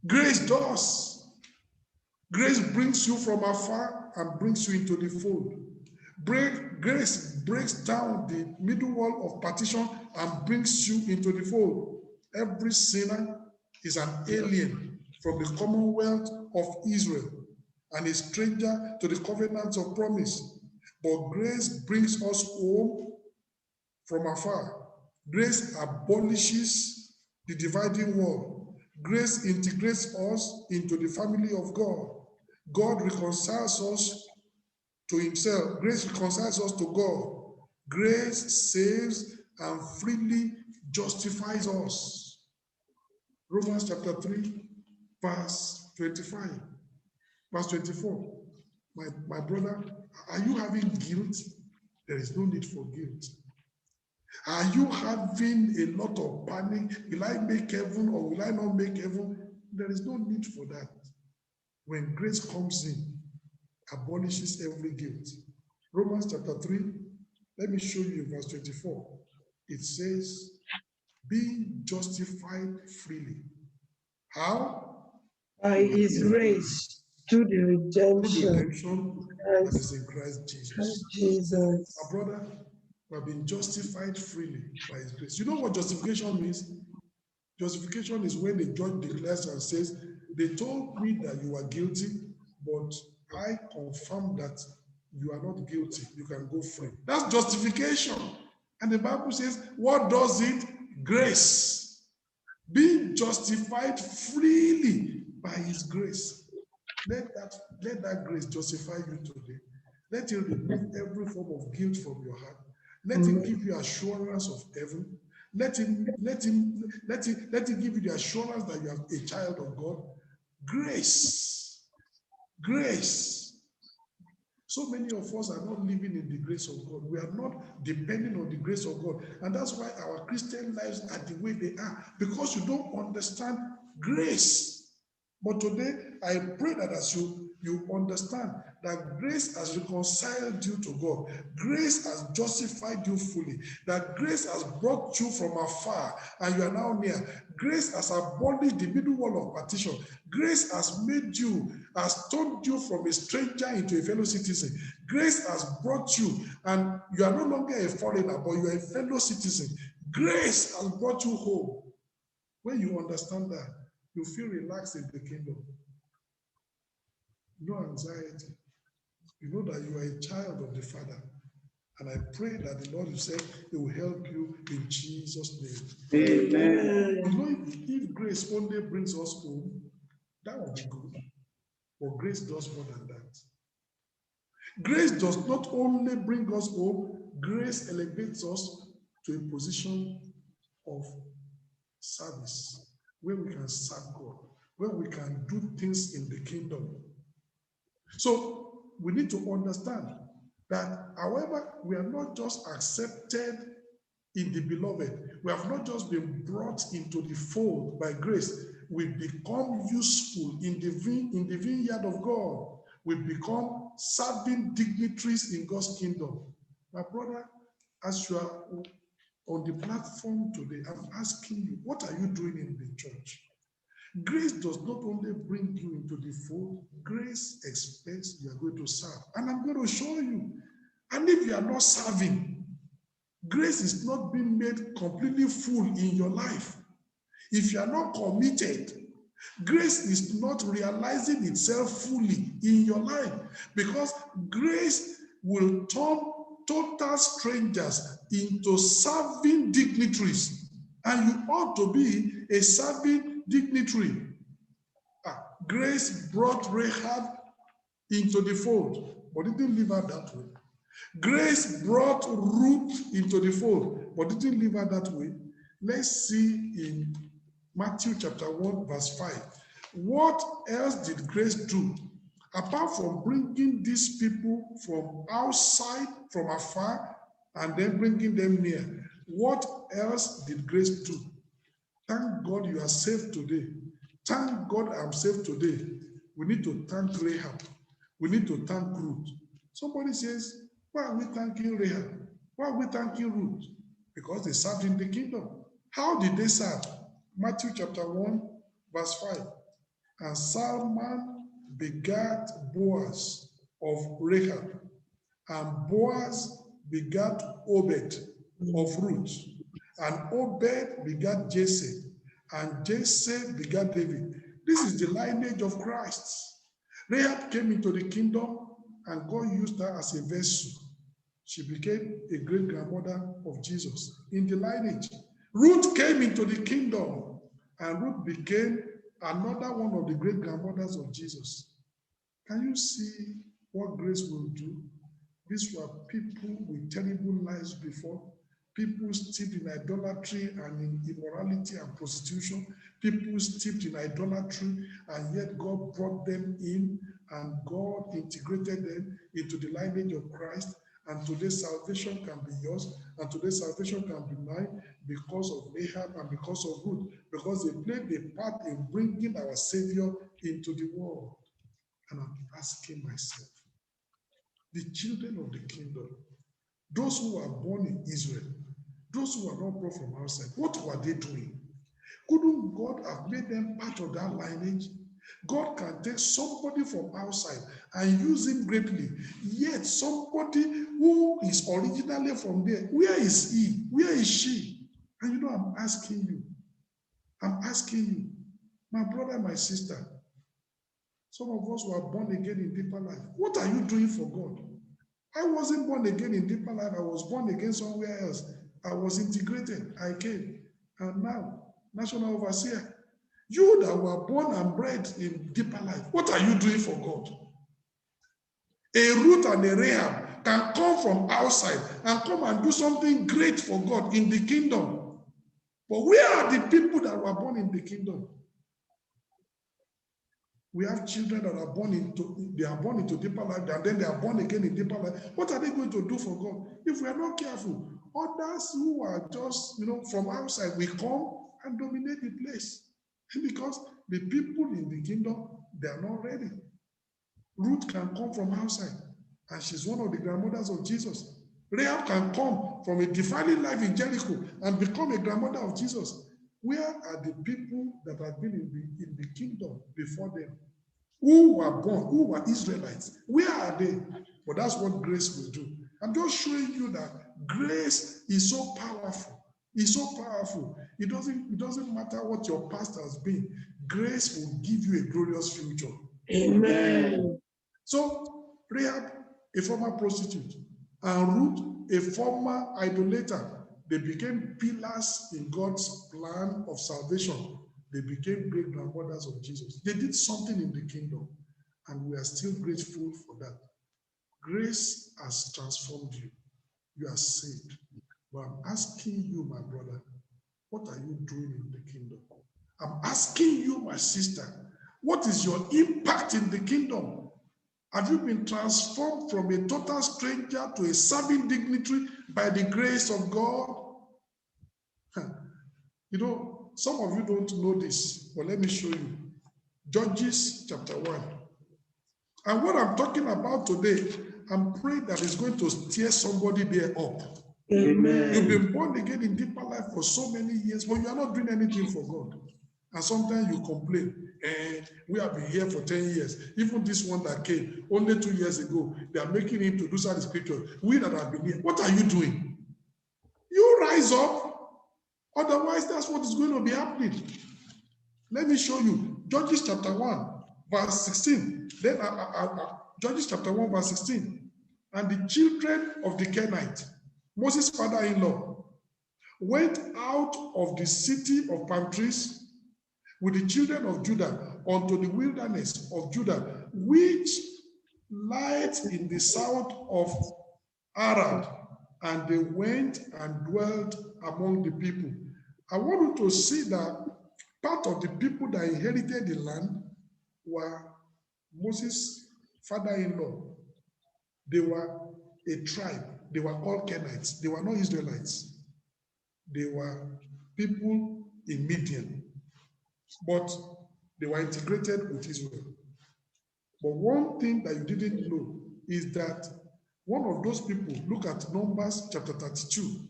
grace does. Grace brings you from afar and brings you into the fold. Grace breaks down the middle wall of partition and brings you into the fold. Every sinner is an alien from the commonwealth of Israel and a stranger to the covenants of promise. But grace brings us home from afar. Grace abolishes the dividing wall. Grace integrates us into the family of God. God reconciles us to himself. Grace reconciles us to God. Grace saves and freely justifies us. Romans chapter 3, verse 25, verse 24. My brother, are you having guilt? There is no need for guilt. Are you having a lot of panic? Will I make heaven or will I not make heaven? There is no need for that. When grace comes in, abolishes every guilt. Romans chapter 3, let me show you in verse 24. It says, being justified freely. How? By his grace, through the redemption that is in Christ Jesus. Our brother, we have been justified freely by his grace. You know what justification means? Justification is when the judge declares and says, they told me that you are guilty, but I confirm that you are not guilty. You can go free. That's justification. And the Bible says, what does it? Grace. Being justified freely by his grace. Let that grace justify you today. Let it remove every form of guilt from your heart. Let it give you assurance of heaven. Let it give you the assurance that you are a child of God. Grace. Grace. So many of us are not living in the grace of God. We are not depending on the grace of God. And that's why our Christian lives are the way they are. Because you don't understand grace. But today, I pray that as you understand that grace has reconciled you to God, grace has justified you fully, that grace has brought you from afar and you are now near. Grace has abolished the middle wall of partition. Grace has made you, has turned you from a stranger into a fellow citizen. Grace has brought you, and you are no longer a foreigner, but you are a fellow citizen. Grace has brought you home. When you understand that, you feel relaxed in the kingdom. No anxiety. You know that you are a child of the Father. And I pray that the Lord himself will help you in Jesus' name. Amen. You know, if grace only brings us home, that would be good. But grace does more than that. Grace does not only bring us home, grace elevates us to a position of service, where we can serve God, where we can do things in the kingdom. So we need to understand that, however, we are not just accepted in the beloved, we have not just been brought into the fold by grace, we become useful in the vineyard of God. We become serving dignitaries in God's kingdom. My brother, as you are on the platform today, I'm asking you, what are you doing in the church? Grace does not only bring you into the fold, grace expects you are going to serve. And I'm going to show you. And if you are not serving, grace is not being made completely full in your life. If you are not committed, grace is not realizing itself fully in your life, because grace will turn total strangers into serving dignitaries, and you ought to be a serving dignitary. Grace brought Rahab into the fold, but didn't leave her that way. Grace brought Ruth into the fold, but didn't leave her that way. Let's see in Matthew chapter 1, verse 5. What else did grace do? Apart from bringing these people from outside, from afar, and then bringing them near, what else did grace do? Thank God you are saved today. Thank God I'm saved today. We need to thank Rahab. We need to thank Ruth. Somebody says, why are we thanking Rahab? Why are we thanking Ruth? Because they served in the kingdom. How did they serve? Matthew chapter 1, verse 5. And Salmon begat Boaz of Rahab, and Boaz begat Obed of Ruth, and Obed begat Jesse, and Jesse begat David. This is the lineage of Christ. Rahab came into the kingdom, and God used her as a vessel. She became a great grandmother of Jesus in the lineage. Ruth came into the kingdom, and Ruth became another one of the great grandmothers of Jesus. Can you see what grace will do? These were people with terrible lives before, people steeped in idolatry and in immorality and prostitution, people steeped in idolatry, and yet God brought them in, and God integrated them into the lineage of Christ. And today salvation can be yours, and today salvation can be mine because of Rahab and because of Ruth, because they played a part in bringing our Savior into the world. And I'm asking myself, the children of the kingdom, those who are born in Israel, those who are not brought from outside, what were they doing? Couldn't God have made them part of that lineage? God can take somebody from outside and use him greatly, yet somebody who is originally from there, where is he? Where is she? And I'm asking you, my brother, my sister, some of us were born again in deeper life. What are you doing for God? I wasn't born again in deeper life. I was born again somewhere else. I was integrated. I came. And now, national overseer, you that were born and bred in deeper life, what are you doing for God? A Ruth and a Rahab can come from outside and come and do something great for God in the kingdom. But where are the people that were born in the kingdom? We have children that are born into deeper life, and then they are born again in deeper life. What are they going to do for God? If we are not careful, others who are just, from outside will come and dominate the place. Because the people in the kingdom, they are not ready. Ruth can come from outside, and she's one of the grandmothers of Jesus. Rahab can come from a defiling life in Jericho and become a grandmother of Jesus. Where are the people that have been in the kingdom before them? Who were born, who were Israelites? Where are they? But that's what grace will do. I'm just showing you that grace is so powerful. It's so powerful. It doesn't matter what your past has been. Grace will give you a glorious future. Amen. So Rahab, a former prostitute, and Ruth, a former idolater, they became pillars in God's plan of salvation. They became great grandmothers of Jesus. They did something in the kingdom, and we are still grateful for that. Grace has transformed you. You are saved. But I'm asking you, my brother, what are you doing in the kingdom? I'm asking you, my sister, what is your impact in the kingdom? Have you been transformed from a total stranger to a serving dignitary by the grace of God? Some of you don't know this, but let me show you. Judges chapter 1. And what I'm talking about today, I'm praying that it's going to steer somebody there up. Amen. You've been born again in deeper life for so many years, but you are not doing anything for God. And sometimes you complain, we have been here for 10 years. Even this one that came only 2 years ago, they are making him to do some scripture. We that have been here, what are you doing? You rise up. Otherwise, that's what is going to be happening. Let me show you. Judges chapter 1, verse 16. Then Judges chapter 1, verse 16. And the children of the Canaanite, Moses' father-in-law, went out of the city of palm trees with the children of Judah unto the wilderness of Judah, which lies in the south of Arad, and they went and dwelt among the people. I want you to see that part of the people that inherited the land were Moses' father-in-law. They were a tribe. They were called Canaanites. They were not Israelites. They were people in Midian. But they were integrated with Israel. But one thing that you didn't know is that One of those people, look at Numbers chapter 32.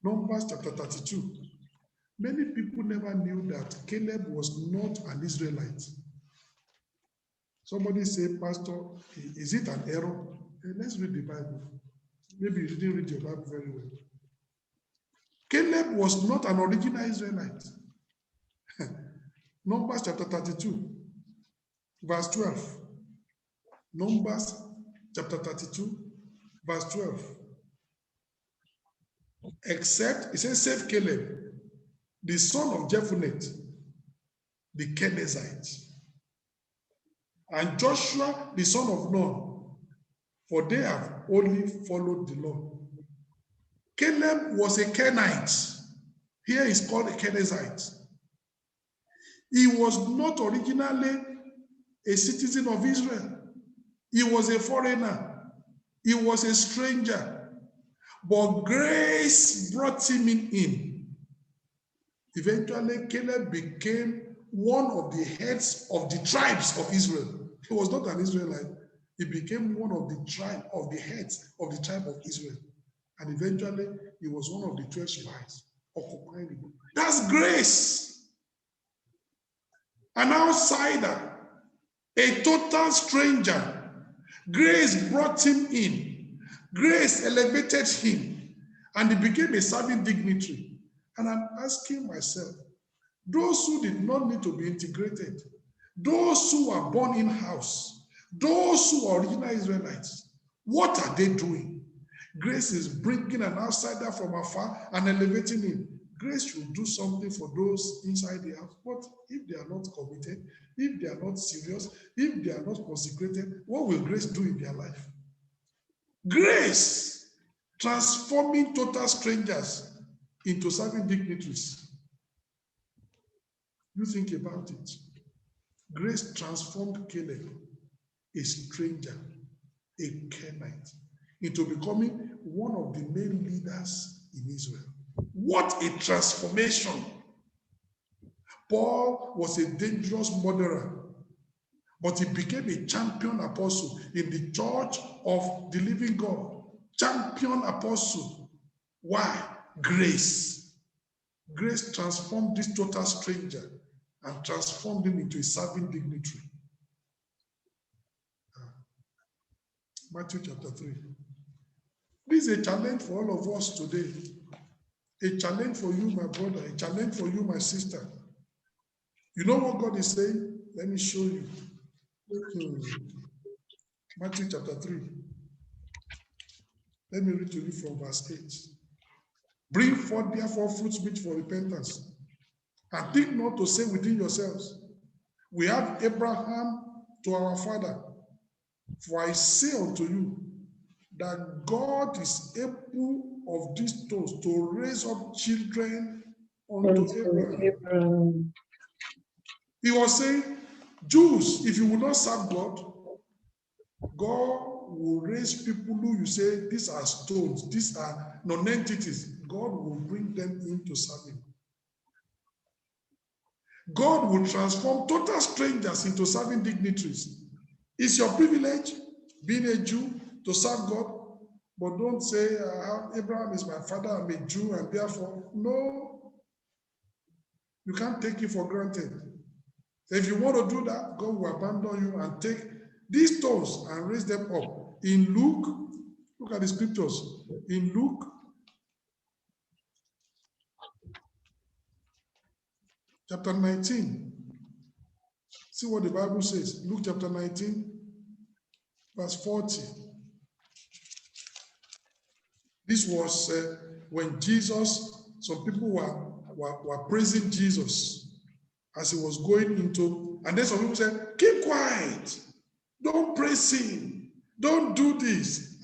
Numbers chapter 32. Many people never knew that Caleb was not an Israelite. Somebody say, Pastor, is it an error? Let's read the Bible. Maybe you didn't read your Bible very well. Caleb was not an original Israelite. Numbers chapter 32, verse 12. Numbers chapter 32, verse 12. Except, it says, save Caleb, the son of Jephunneh, the Kenizzite, and Joshua, the son of Nun, for they have only followed the Lord. Caleb was a Kenite. Here is called a Kenizzite. He was not originally a citizen of Israel. He was a foreigner. He was a stranger. But grace brought him in. Eventually, Caleb became one of the heads of the tribes of Israel. He was not an Israelite. He became one of the heads of the tribe of Israel. And eventually, he was one of the 12 spies occupying the book. That's grace. An outsider, a total stranger. Grace brought him in. Grace elevated him. And he became a serving dignitary. And I'm asking myself, those who did not need to be integrated, those who were born in-house, those who are original Israelites, what are they doing? Grace is bringing an outsider from afar and elevating him. Grace should do something for those inside the house. But if they are not committed, if they are not serious, if they are not consecrated, what will grace do in their life? Grace transforming total strangers into serving dignitaries. You think about it. Grace transformed Caleb, a stranger, a Kenite, into becoming one of the main leaders in Israel. What a transformation! Paul was a dangerous murderer, but he became a champion apostle in the church of the living God. Champion apostle. Why? Grace. Grace transformed this total stranger and transformed him into a serving dignitary. Matthew chapter 3. This is a challenge for all of us today. A challenge for you, my brother. A challenge for you, my sister. You know what God is saying? Let me show you. Matthew chapter 3. Let me read to you from verse 8. Bring forth therefore fruits meet for repentance. And think not to say within yourselves, we have Abraham to our father. For I say unto you, that God is able of these stones to raise up children unto Abraham. He was saying, Jews, if you will not serve God, God will raise people who you say, these are stones, these are non-entities. God will bring them in to serve him. God will transform total strangers into serving dignitaries. It's your privilege, being a Jew, to serve God. But don't say, Abraham is my father, I'm a Jew, and therefore, no. You can't take it for granted. So if you want to do that, God will abandon you and take these stones and raise them up. In Luke, look at the scriptures. In Luke, chapter 19. See what the Bible says. Luke chapter 19, verse 40. This was when Jesus, some people were praising Jesus as he was going into, and then some people said, keep quiet. Don't praise him. Don't do this.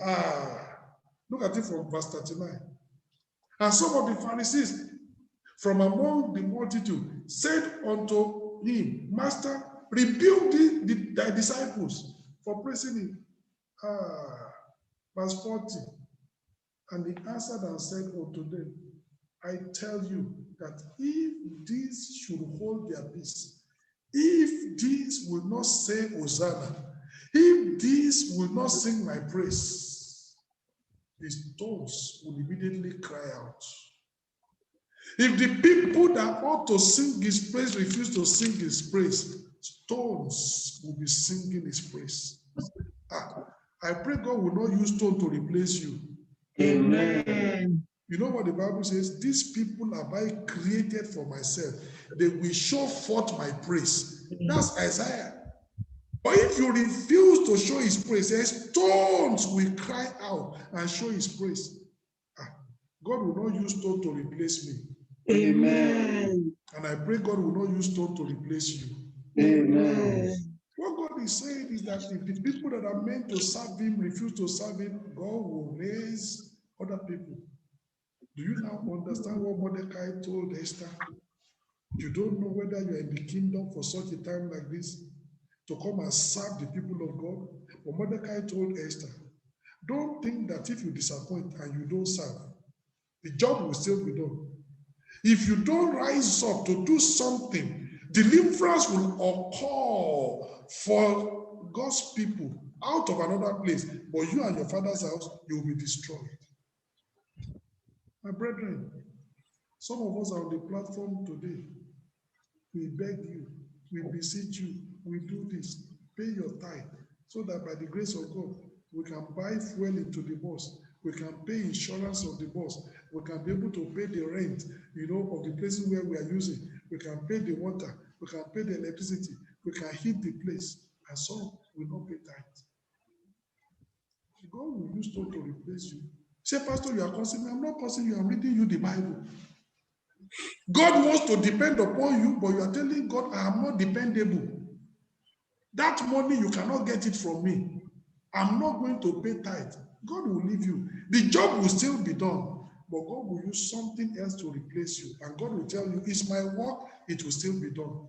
Look at it from verse 39. And some of the Pharisees from among the multitude said unto him, Master, rebuke thy disciples for praising him. Verse 40. And he answered and said unto them, I tell you that if these should hold their peace, if these will not say Hosanna, if these will not sing my praise, the stones will immediately cry out. If the people that ought to sing his praise refuse to sing his praise, stones will be singing his praise. I pray God will not use stone to replace you. Amen. You know what the Bible says? These people have I created for myself. They will show forth my praise. That's Isaiah. But if you refuse to show his praise, stones will cry out and show his praise. God will not use stone to replace me. Amen. And I pray God will not use stone to replace you. Amen. What God is saying is that if the people that are meant to serve him refuse to serve him, God will raise other people. Do you now understand what Mordecai told Esther? You don't know whether you are in the kingdom for such a time like this to come and serve the people of God. But Mordecai told Esther, don't think that if you disappoint and you don't serve, the job will still be done. If you don't rise up to do something, deliverance will occur for God's people out of another place. But you and your father's house, you will be destroyed. My brethren, some of us are on the platform today. We beg you, we beseech you, we do this. Pay your tithe so that by the grace of God, we can buy fuel into the bus. We can pay insurance of the bus. We can be able to pay the rent, of the places where we are using. We can pay the water. We can pay the electricity. We can heat the place. And some will not pay tithe. God will use stone to replace you. Say, Pastor, you are cursing me. I'm not cursing you. I'm reading you the Bible. God wants to depend upon you, but you are telling God, I am not dependable. That money, you cannot get it from me. I'm not going to pay tithe. God will leave you. The job will still be done, but God will use something else to replace you. And God will tell you, it's my work, it will still be done.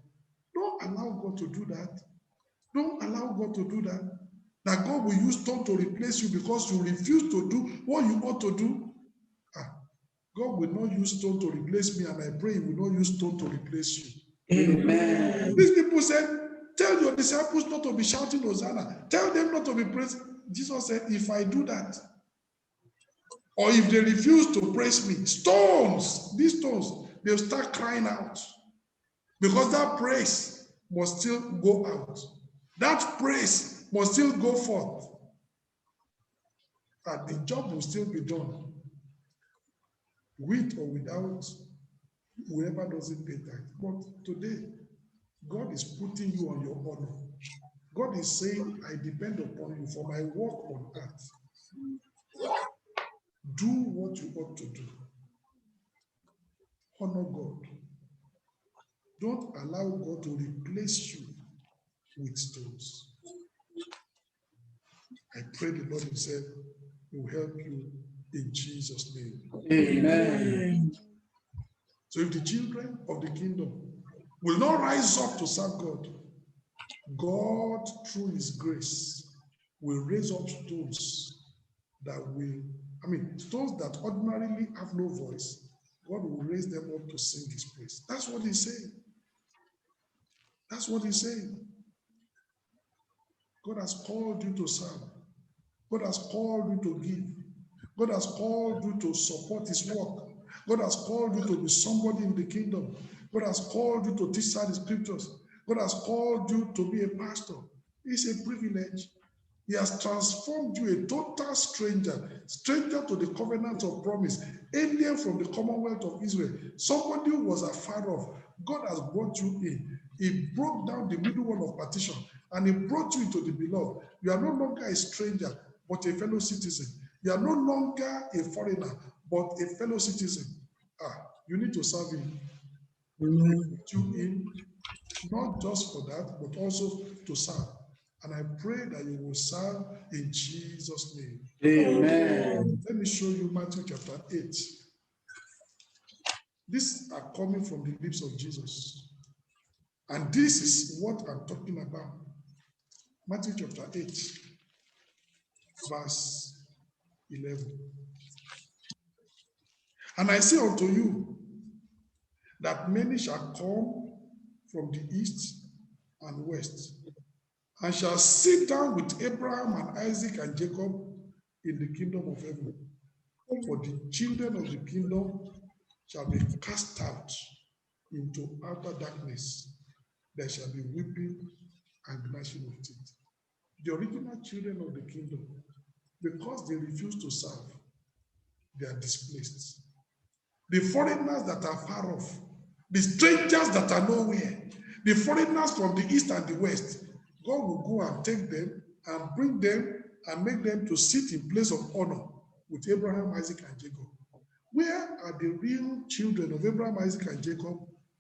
Don't allow God to do that. Don't allow God to do that. That God will use stone to replace you because you refuse to do what you ought to do. God will not use stone to replace me, and I pray he will not use stone to replace you. Amen. These people said, tell your disciples not to be shouting Hosanna. Tell them not to be praised. Jesus said, if I do that, or if they refuse to praise me, these stones, they'll start crying out. Because that praise must still go out. That praise must still go forth. And the job will still be done. With or without whoever doesn't pay tithe. But today, God is putting you on your honor. God is saying, I depend upon you for my work on earth. Do what you ought to do. Honor God. Don't allow God to replace you with stones. I pray the Lord himself will help you in Jesus' name. Amen. So if the children of the kingdom will not rise up to serve God, God, through his grace, will raise up stones that stones that ordinarily have no voice. God will raise them up to sing his praise. That's what he's saying. That's what he's saying. God has called you to serve. God has called you to give. God has called you to support his work. God has called you to be somebody in the kingdom. God has called you to teach the scriptures. God has called you to be a pastor. It's a privilege. He has transformed you a total stranger to the covenant of promise, alien from the commonwealth of Israel, somebody who was afar off. God has brought you in. He broke down the middle wall of partition and he brought you into the beloved. You are no longer a stranger, but a fellow citizen. You are no longer a foreigner, but a fellow citizen. You need to serve him. He put you in, not just for that, but also to serve. And I pray that you will serve in Jesus' name. Amen. Let me show you Matthew chapter 8. These are coming from the lips of Jesus. And this is what I'm talking about. Matthew chapter 8, verse 11. And I say unto you, that many shall come from the east and west, and shall sit down with Abraham and Isaac and Jacob in the kingdom of heaven. For the children of the kingdom shall be cast out into outer darkness. There shall be weeping and gnashing of teeth. The original children of the kingdom, because they refuse to serve, they are displaced. The foreigners that are far off, the strangers that are nowhere, the foreigners from the east and the west, God will go and take them and bring them and make them to sit in place of honor with Abraham, Isaac, and Jacob. Where are the real children of Abraham, Isaac, and Jacob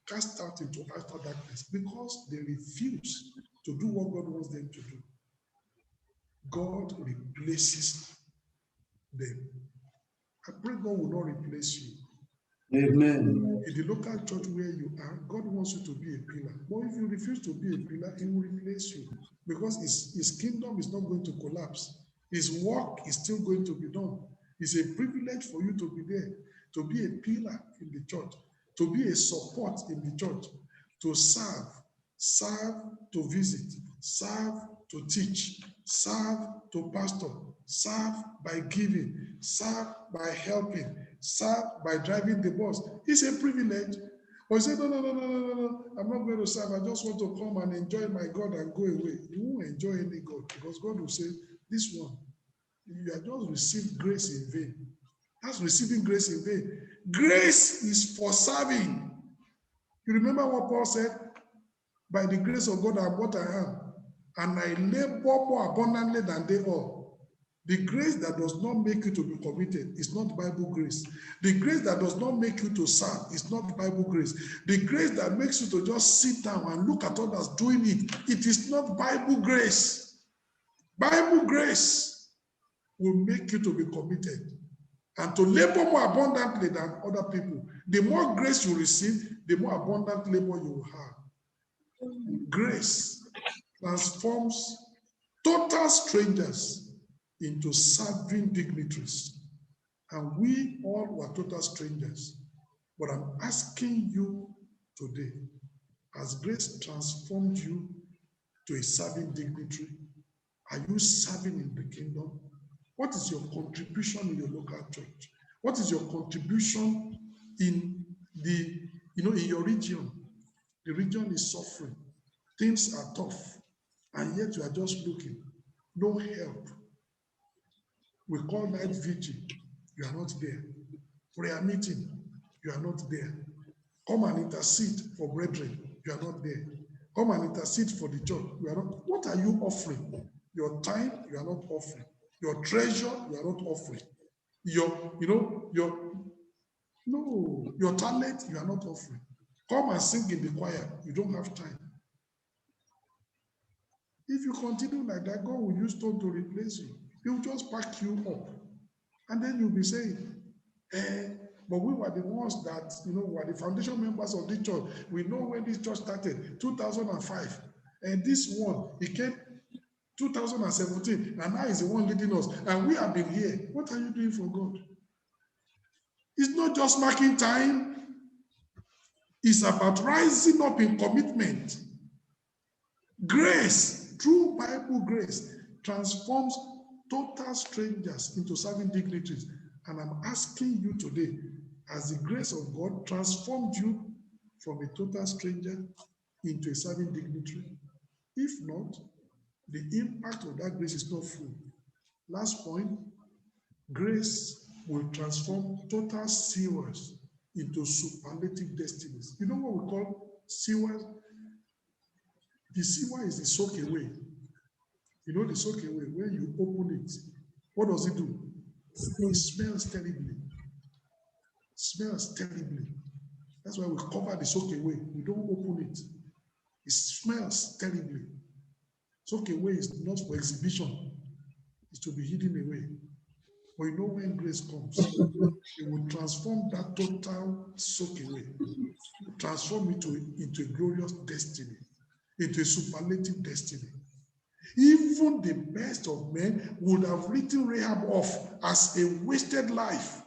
cast out into outer darkness? Because they refuse to do what God wants them to do. God replaces them. I pray God will not replace you. Amen. In the local church where you are, God wants you to be a pillar. But if you refuse to be a pillar, He will replace you because His kingdom is not going to collapse. His work is still going to be done. It's a privilege for you to be there, to be a pillar in the church, to be a support in the church, to serve to visit, serve to teach, serve to pastor, serve by giving, serve by helping, serve by driving the bus. It's a privilege. But you say, no, I'm not going to serve. I just want to come and enjoy my God and go away. You won't enjoy any God because God will say, this one, you have just received grace in vain. That's receiving grace in vain. Grace is for serving. You remember what Paul said? By the grace of God, I'm what I am, and I labor more abundantly than they all. The grace that does not make you to be committed is not Bible grace. The grace that does not make you to serve is not Bible grace. The grace that makes you to just sit down and look at others doing it, it is not Bible grace. Bible grace will make you to be committed and to labor more abundantly than other people. The more grace you receive, the more abundant labor you will have. Grace transforms total strangers into serving dignitaries. And we all were total strangers. But I'm asking you today, has grace transformed you to a serving dignitary? Are you serving in the kingdom? What is your contribution in your local church? What is your contribution in in your region? The region is suffering. Things are tough. And yet you are just looking. No help. We call night vigil. You are not there. Prayer meeting. You are not there. Come and intercede for brethren. You are not there. Come and intercede for the church. You are not. What are you offering? Your time, you are not offering. Your treasure, you are not offering. Your talent, you are not offering. Come and sing in the choir. You don't have time. If you continue like that, God will use stone to replace you. He will just pack you up. And then you'll be saying, but we were the ones that, were the foundation members of this church. We know when this church started, 2005. And this one, he came 2017, and now he's the one leading us. And we have been here. What are you doing for God? It's not just marking time. It's about rising up in commitment. Grace, true Bible grace, transforms total strangers into serving dignitaries. And I'm asking you today, has the grace of God transformed you from a total stranger into a serving dignitary? If not, the impact of that grace is not full. Last point, grace will transform total sewers into superlative destinies. You know what we call sewers? The sewer is the soak away. You know the soak away, when you open it, what does it do? It smells terribly. Smells terribly. That's why we cover the soak away. We don't open it. It smells terribly. Soak away is not for exhibition. It's to be hidden away. But you know when grace comes, it will transform that total soak away, transform it into a glorious destiny, into a superlative destiny. Even the best of men would have written Rahab off as a wasted life.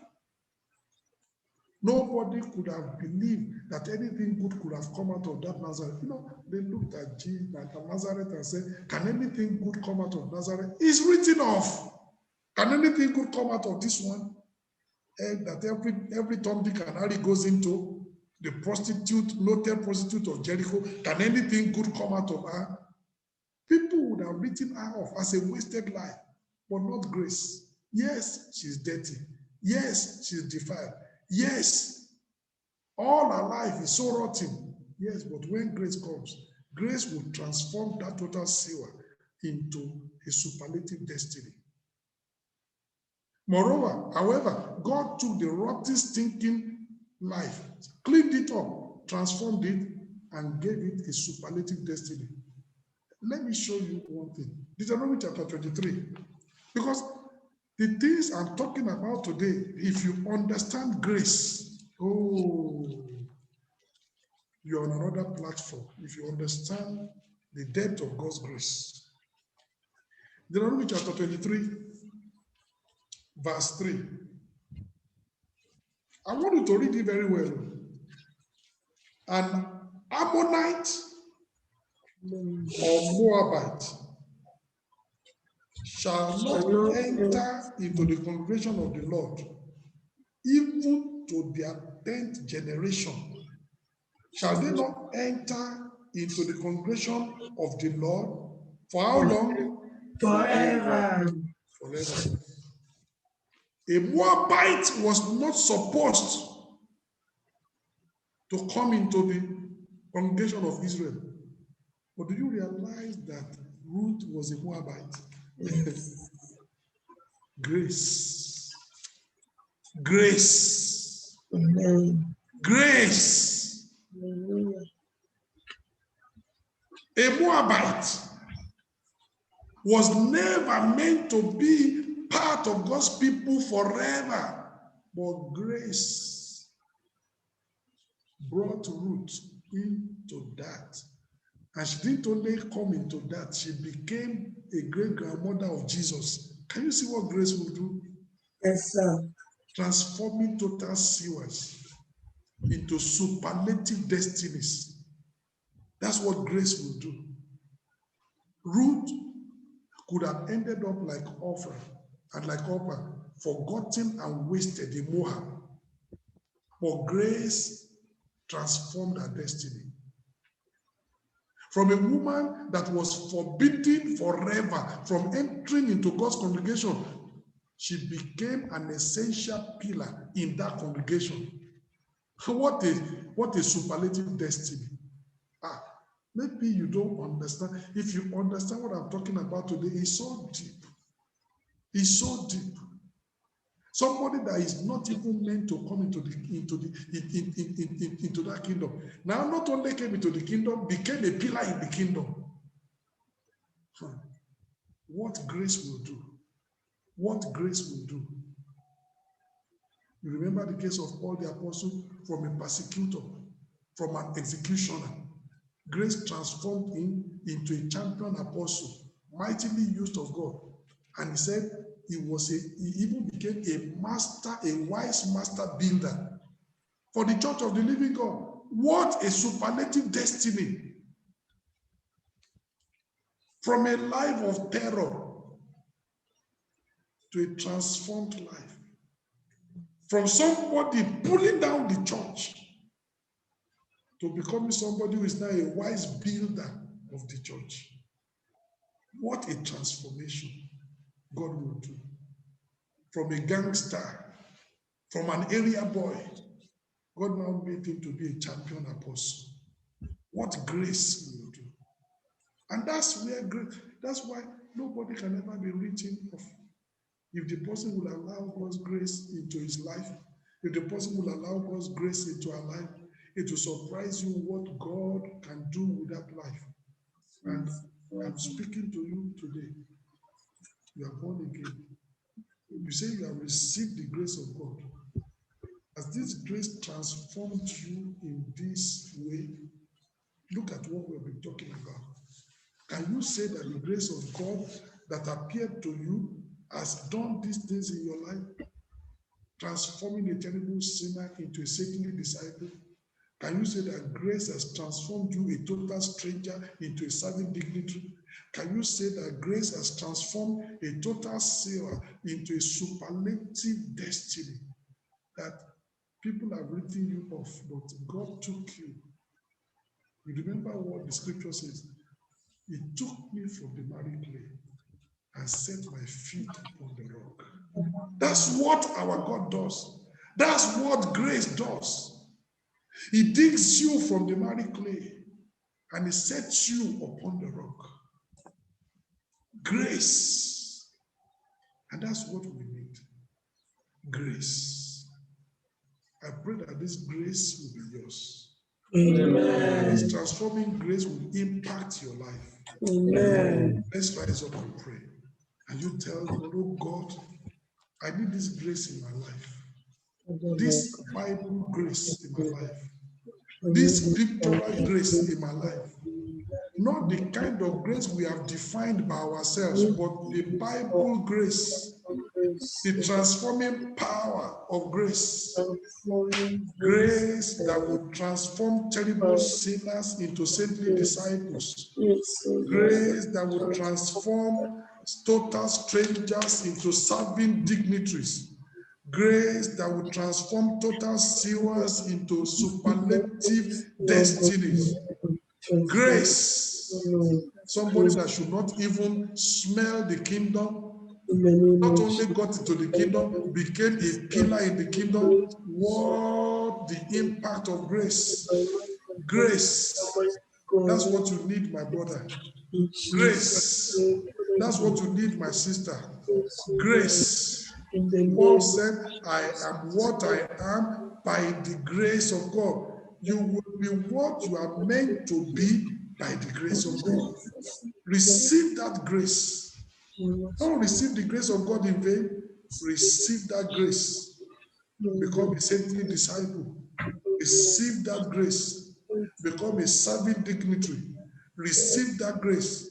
Nobody could have believed that anything good could have come out of that Nazareth. They looked at Jesus and Nazareth and said, can anything good come out of Nazareth? It's written off. Can anything good come out of this one? and that every Tom, Dick, and Harry goes into the prostitute, noted prostitute of Jericho. Can anything good come out of her? People would have written her off as a wasted life, but not grace. Yes, she's dirty. Yes, she's defiled. Yes, all her life is so rotten. Yes, but when grace comes, grace will transform that total sewer into a superlative destiny. Moreover, however, God took the rotten, stinking life, cleaned it up, transformed it, and gave it a superlative destiny. Let me show you one thing. Deuteronomy chapter 23. Because the things I'm talking about today, if you understand grace, oh, you're on another platform. If you understand the depth of God's grace. Deuteronomy chapter 23, verse 3. I want you to read it very well. An Ammonite or Moabite shall not enter into the congregation of the Lord, even to their 10th generation. Shall they not enter into the congregation of the Lord? For how long? Forever. Forever. A Moabite was not supposed to come into the congregation of Israel. But do you realize that Ruth was a Moabite? Grace. Grace. Amen. Grace. Hallelujah. A Moabite was never meant to be part of God's people forever. But grace brought Ruth into that. And she didn't only come into that, she became a great-grandmother of Jesus. Can you see what grace will do? Yes, sir. Transforming total sewers into superlative destinies. That's what grace will do. Ruth could have ended up like Orpah and like Orpah, forgotten and wasted in Moab. But grace transformed her destiny. From a woman that was forbidden forever from entering into God's congregation, she became an essential pillar in that congregation. What a superlative destiny. Maybe you don't understand. If you understand what I'm talking about today, it's so deep. It's so deep. Somebody that is not even meant to come into that kingdom. Now, not only came into the kingdom, became a pillar in the kingdom. What grace will do? What grace will do? You remember the case of Paul the Apostle, from a persecutor, from an executioner. Grace transformed him into a champion apostle, mightily used of God. And he said he even became a master, a wise master builder for the church of the living God. What a superlative destiny. From a life of terror to a transformed life. From somebody pulling down the church to becoming somebody who is now a wise builder of the church. What a transformation God will do. From a gangster, from an area boy, God now made him to be a champion apostle. What grace will do. And that's why nobody can ever be written off. If the person will allow God's grace into his life, if the person will allow God's grace into our life, it will surprise you what God can do with that life. And I'm speaking to you today. You are born again. You say you have received the grace of God. Has this grace transformed you in this way? Look at what we've been talking about. Can you say that the grace of God that appeared to you has done these things in your life? Transforming a terrible sinner into a saintly disciple? Can you say that grace has transformed you, a total stranger, into a serving dignitary? Can you say that grace has transformed a total sailor into a superlative destiny? that people have written you off, but God took you. You remember what the scripture says? He took me from the miry clay and set my feet upon the rock. That's what our God does. That's what grace does. He digs you from the miry clay and he sets you upon the rock. Grace. And that's what we need. Grace. I pray that this grace will be yours. Amen. This transforming grace will impact your life. Amen. Let's rise up and pray. And you tell God, oh God, I need this grace in my life. This Bible grace in my life. This scriptural grace in my life. Not the kind of grace we have defined by ourselves, but the Bible grace. The transforming power of grace. Grace that will transform terrible sinners into saintly disciples. Grace that will transform total strangers into serving dignitaries. Grace that will transform total sewers into superlative destinies. Grace. Somebody that should not even smell the kingdom, not only got into the kingdom, became a pillar in the kingdom. What the impact of grace? Grace. That's what you need, my brother. Grace. That's what you need, my sister. Grace. Paul said, I am what I am by the grace of God. You will be what you are meant to be by the grace of God. Receive that grace. Don't receive the grace of God in vain. Receive that grace. Become a saintly disciple. Receive that grace. Become a serving dignitary. Receive that grace.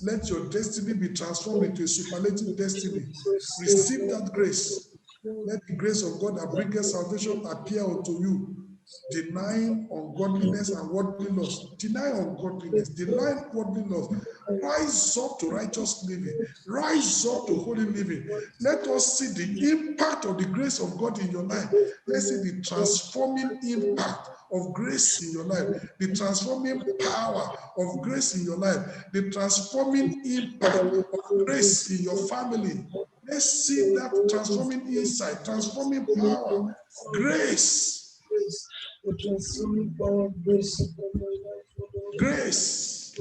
Let your destiny be transformed into a superlative destiny. Receive that grace. Let the grace of God that bringeth salvation appear unto you. Denying ungodliness and worldly lust. Deny ungodliness. Deny worldly lust. Rise up to righteous living. Rise up to holy living. Let us see the impact of the grace of God in your life. Let's see the transforming impact of grace in your life. The transforming power of grace in your life. The transforming impact of grace in your family. Let's see that transforming insight, transforming power, grace. Grace.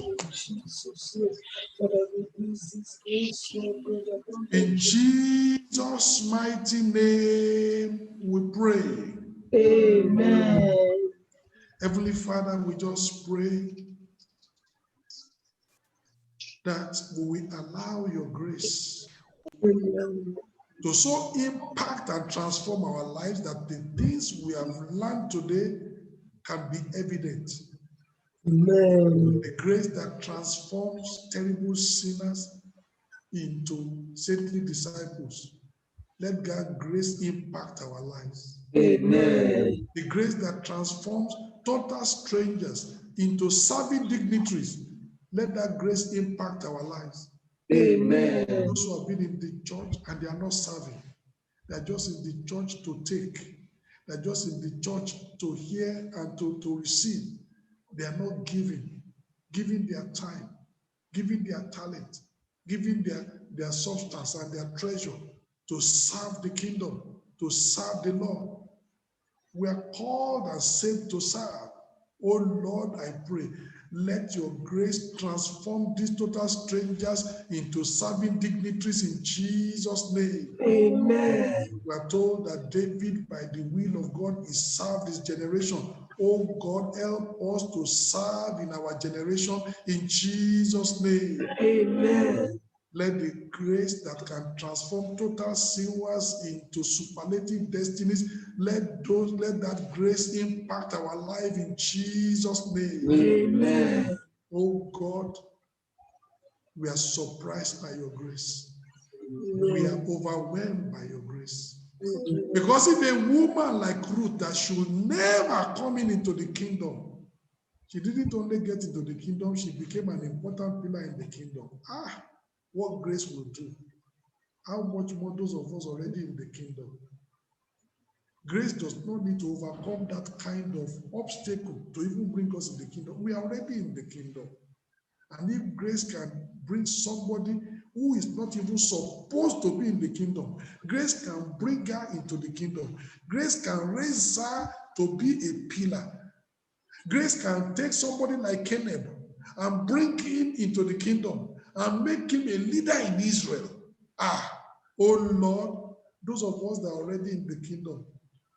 In Jesus' mighty name we pray. Amen. Heavenly Father, we just pray that we will allow your grace to so impact and transform our lives that the things we have learned today can be evident. Amen. The grace that transforms terrible sinners into saintly disciples. Let God's grace impact our lives. Amen. The grace that transforms total strangers into serving dignitaries. Let that grace impact our lives. Amen. Those who have been in the church and they are not serving. They are just in the church to take. They are just in the church to hear and to receive. They are not giving their time, giving their talent, giving their substance and their treasure to serve the kingdom, to serve the Lord. We are called and saved to serve. Oh Lord, I pray, let your grace transform these total strangers into serving dignitaries in Jesus' name. Amen. We are told that David, by the will of God, he served his generation. Oh God, help us to serve in our generation in Jesus' name. Amen. Let the grace that can transform total sewers into superlative destinies, let that grace impact our life in Jesus' name. Amen. Oh God, we are surprised by your grace. We are overwhelmed by your grace. Because if a woman like Ruth that should never come into the kingdom, she didn't only get into the kingdom, she became an important pillar in the kingdom. What grace will do. How much more those of us already in the kingdom? Grace does not need to overcome that kind of obstacle to even bring us in the kingdom. We are already in the kingdom. And if grace can bring somebody who is not even supposed to be in the kingdom, grace can bring her into the kingdom. Grace can raise her to be a pillar. Grace can take somebody like Caleb and bring him into the kingdom and make him a leader in Israel. Oh Lord, those of us that are already in the kingdom,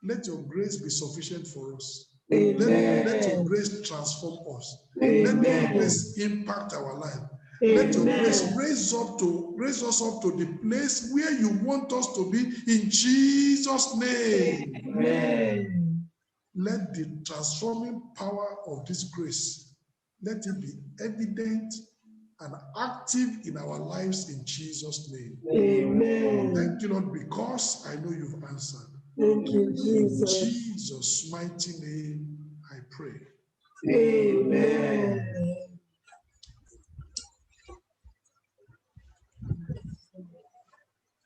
let your grace be sufficient for us. Let your grace transform us. Let your grace impact our life. Let your grace raise us up to the place where you want us to be in Jesus' name. Amen. Let the transforming power of this grace, let it be evident and active in our lives in Jesus' name. Amen. Thank you, Lord, because I know you've answered. Thank you, In Jesus. Jesus' mighty name, I pray. Amen.